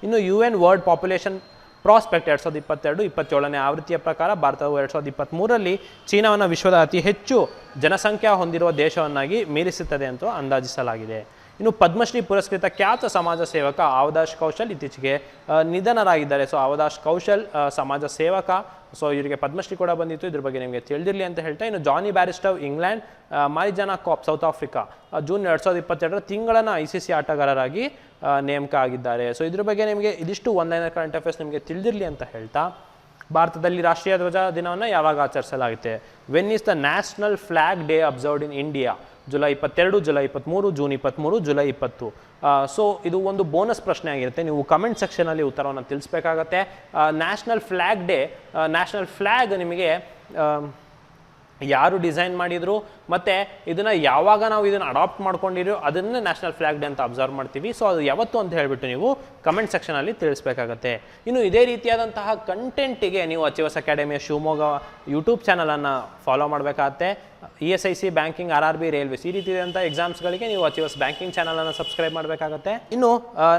ಇನ್ನು UN ವರ್ಲ್ಡ್ ಪಾಪ್ಯುಲೇಷನ್ ಪ್ರಾಸ್ಪೆಕ್ಟ್ 2022-27ನೇ ಆವೃತ್ತಿಯ ಪ್ರಕಾರ ಭಾರತವು 2023ರಲ್ಲಿ ಚೀನಾವನ್ನು ವಿಶ್ವದ ಅತಿ ಹೆಚ್ಚು ಜನಸಂಖ್ಯಾ ಹೊಂದಿರುವ ದೇಶವನ್ನಾಗಿ ಮೀರಿಸುತ್ತದೆ ಅಂತ ಅಂದಾಜಿಸಲಾಗಿದೆ. ಇನ್ನು ಪದ್ಮಶ್ರೀ ಪುರಸ್ಕೃತ ಖ್ಯಾತ ಸಮಾಜ ಸೇವಕ ಅವಧಾಶ್ ಕೌಶಲ್ ಇತ್ತೀಚೆಗೆ ನಿಧನರಾಗಿದ್ದಾರೆ. ಸೊ ಅವಧಾಶ್ ಕೌಶಲ್ ಸಮಾಜ ಸೇವಕ. ಸೊ ಇವರಿಗೆ ಪದ್ಮಶ್ರೀ ಕೂಡ ಬಂದಿತ್ತು. ಇದ್ರ ಬಗ್ಗೆ ನಿಮಗೆ ತಿಳಿದಿರಲಿ ಅಂತ ಹೇಳ್ತಾ, ಇನ್ನು ಜಾನಿ ಬ್ಯಾರಿಸ್ಟವ್ ಇಂಗ್ಲೆಂಡ್, ಮಾರಿಜಾನಾ ಕಾಪ್ ಸೌತ್ ಆಫ್ರಿಕಾ ಜೂನ್ 2022 ತಿಂಗಳನ್ನ ICC ಆಟಗಾರರಾಗಿ ನೇಮಕ ಆಗಿದ್ದಾರೆ. ಸೊ ಇದ್ರ ಬಗ್ಗೆ ನಿಮಗೆ ಇದಿಷ್ಟು ಒನ್ಲೈನರ್ ಕರೆಂಟ್ ಅಫೇರ್ಸ್ ನಿಮಗೆ ತಿಳಿದಿರಲಿ ಅಂತ ಹೇಳ್ತಾ, ಭಾರತದಲ್ಲಿ ರಾಷ್ಟ್ರೀಯ ಧ್ವಜ ದಿನವನ್ನು ಯಾವಾಗ ಆಚರಿಸಲಾಗುತ್ತೆ? When is the national flag day observed in India? July 22, July 23, June 23, July 20. So ಇದು ಒಂದು ಬೋನಸ್ ಪ್ರಶ್ನೆ ಆಗಿರುತ್ತೆ. ನೀವು ಕಮೆಂಟ್ ಸೆಕ್ಷನಲ್ಲಿ ಉತ್ತರವನ್ನು ತಿಳಿಸ್ಬೇಕಾಗತ್ತೆ. ನ್ಯಾಷನಲ್ ಫ್ಲ್ಯಾಗ್ ನಿಮಗೆ ಯಾರು ಡಿಸೈನ್ ಮಾಡಿದ್ರು ಮತ್ತು ಇದನ್ನು ಯಾವಾಗ ನಾವು ಇದನ್ನು ಅಡಾಪ್ಟ್ ಮಾಡ್ಕೊಂಡಿರೋ ಅದನ್ನೇ ನ್ಯಾಷನಲ್ ಫ್ಲ್ಯಾಗ್ ಡೇ ಅಂತ ಅಬ್ಸರ್ವ್ ಮಾಡ್ತೀವಿ. ಸೊ ಅದು ಯಾವತ್ತು ಅಂತ ಹೇಳಿಬಿಟ್ಟು ನೀವು ಕಮೆಂಟ್ ಸೆಕ್ಷನಲ್ಲಿ ತಿಳಿಸ್ಬೇಕಾಗತ್ತೆ. ಇನ್ನು ಇದೇ ರೀತಿಯಾದಂತಹ ಕಂಟೆಂಟಿಗೆ ನೀವು ಅಚೀವರ್ಸ್ ಅಕಾಡೆಮಿಯ ಶಿವಮೊಗ್ಗ ಯೂಟ್ಯೂಬ್ ಚಾನಲನ್ನು ಫಾಲೋ ಮಾಡಬೇಕಾಗತ್ತೆ. ESIC, ಬ್ಯಾಂಕಿಂಗ್, RRB, ರೈಲ್ವೇಸ್ ಈ ರೀತಿಯಾದಂಥ ಎಕ್ಸಾಮ್ಸ್ಗಳಿಗೆ ನೀವು ಅಚೀವರ್ಸ್ ಬ್ಯಾಂಕಿಂಗ್ ಚಾನಲನ್ನು ಸಬ್ಸ್ಕ್ರೈಬ್ ಮಾಡಬೇಕಾಗತ್ತೆ. ಇನ್ನು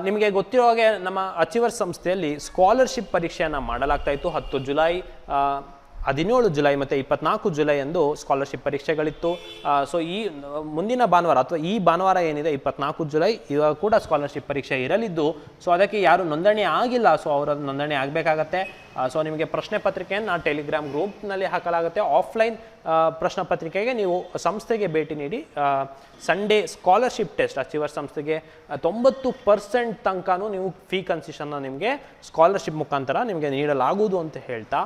ನಿಮಗೆ ಗೊತ್ತಿರೋ ಹಾಗೆ ನಮ್ಮ ಅಚೀವರ್ಸ್ ಸಂಸ್ಥೆಯಲ್ಲಿ ಸ್ಕಾಲರ್ಶಿಪ್ ಪರೀಕ್ಷೆಯನ್ನು ಮಾಡಲಾಗ್ತಾ ಇತ್ತು. 10 ಜುಲೈ, 17 ಜುಲೈ ಮತ್ತು 24 ಜುಲೈ ಎಂದು ಸ್ಕಾಲರ್ಶಿಪ್ ಪರೀಕ್ಷೆಗಳಿತ್ತು. ಸೊ ಈ ಮುಂದಿನ ಭಾನುವಾರ ಅಥವಾ ಈ ಭಾನುವಾರ ಏನಿದೆ 24 ಜುಲೈ ಇವಾಗ ಕೂಡ ಸ್ಕಾಲರ್ಶಿಪ್ ಪರೀಕ್ಷೆ ಇರಲಿದ್ದು, ಸೊ ಅದಕ್ಕೆ ಯಾರು ನೋಂದಣಿ ಆಗಿಲ್ಲ ಸೊ ಅವರ ನೋಂದಣಿ ಆಗಬೇಕಾಗತ್ತೆ. ಸೊ ನಿಮಗೆ ಪ್ರಶ್ನೆ ಪತ್ರಿಕೆಯನ್ನು ಟೆಲಿಗ್ರಾಮ್ ಗ್ರೂಪ್ನಲ್ಲಿ ಹಾಕಲಾಗುತ್ತೆ. ಆಫ್ಲೈನ್ ಪ್ರಶ್ನೆ ಪತ್ರಿಕೆಗೆ ನೀವು ಸಂಸ್ಥೆಗೆ ಭೇಟಿ ನೀಡಿ ಸಂಡೇ ಸ್ಕಾಲರ್ಶಿಪ್ ಟೆಸ್ಟ್ ಅಚೀವರ್ ಸಂಸ್ಥೆಗೆ 90% ತನಕನೂ ನೀವು ಫೀ ಕನ್ಸೆಷನ್ನ ನಿಮಗೆ ಸ್ಕಾಲರ್ಶಿಪ್ ಮುಖಾಂತರ ನಿಮಗೆ ನೀಡಲಾಗುವುದು ಅಂತ ಹೇಳ್ತಾ,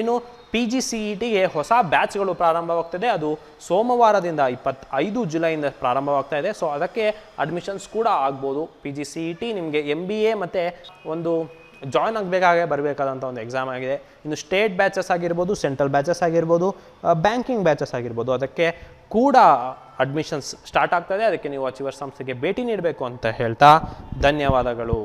ಇನ್ನು PGCETಗೆ ಹೊಸ ಬ್ಯಾಚ್ಗಳು ಪ್ರಾರಂಭವಾಗ್ತದೆ. ಅದು ಸೋಮವಾರದಿಂದ 25 ಜುಲೈಯಿಂದ ಪ್ರಾರಂಭವಾಗ್ತಾ ಇದೆ. ಸೊ ಅದಕ್ಕೆ ಅಡ್ಮಿಷನ್ಸ್ ಕೂಡ ಆಗ್ಬೋದು. PGCET ನಿಮಗೆ MBA ಮತ್ತು ಒಂದು ಜಾಯ್ನ್ ಬರಬೇಕಾದಂಥ ಒಂದು ಎಕ್ಸಾಮ್ ಆಗಿದೆ. ಇನ್ನು ಸ್ಟೇಟ್ ಬ್ಯಾಚಸ್ ಆಗಿರ್ಬೋದು, ಸೆಂಟ್ರಲ್ ಬ್ಯಾಚಸ್ ಆಗಿರ್ಬೋದು, ಬ್ಯಾಂಕಿಂಗ್ ಬ್ಯಾಚಸ್ ಆಗಿರ್ಬೋದು, ಅದಕ್ಕೆ ಕೂಡ ಅಡ್ಮಿಷನ್ಸ್ ಸ್ಟಾರ್ಟ್ ಆಗ್ತದೆ. ಅದಕ್ಕೆ ನೀವು ಅಚೀವರ್ ಸಂಸ್ಥೆಗೆ ಭೇಟಿ ನೀಡಬೇಕು ಅಂತ ಹೇಳ್ತಾ ಧನ್ಯವಾದಗಳು.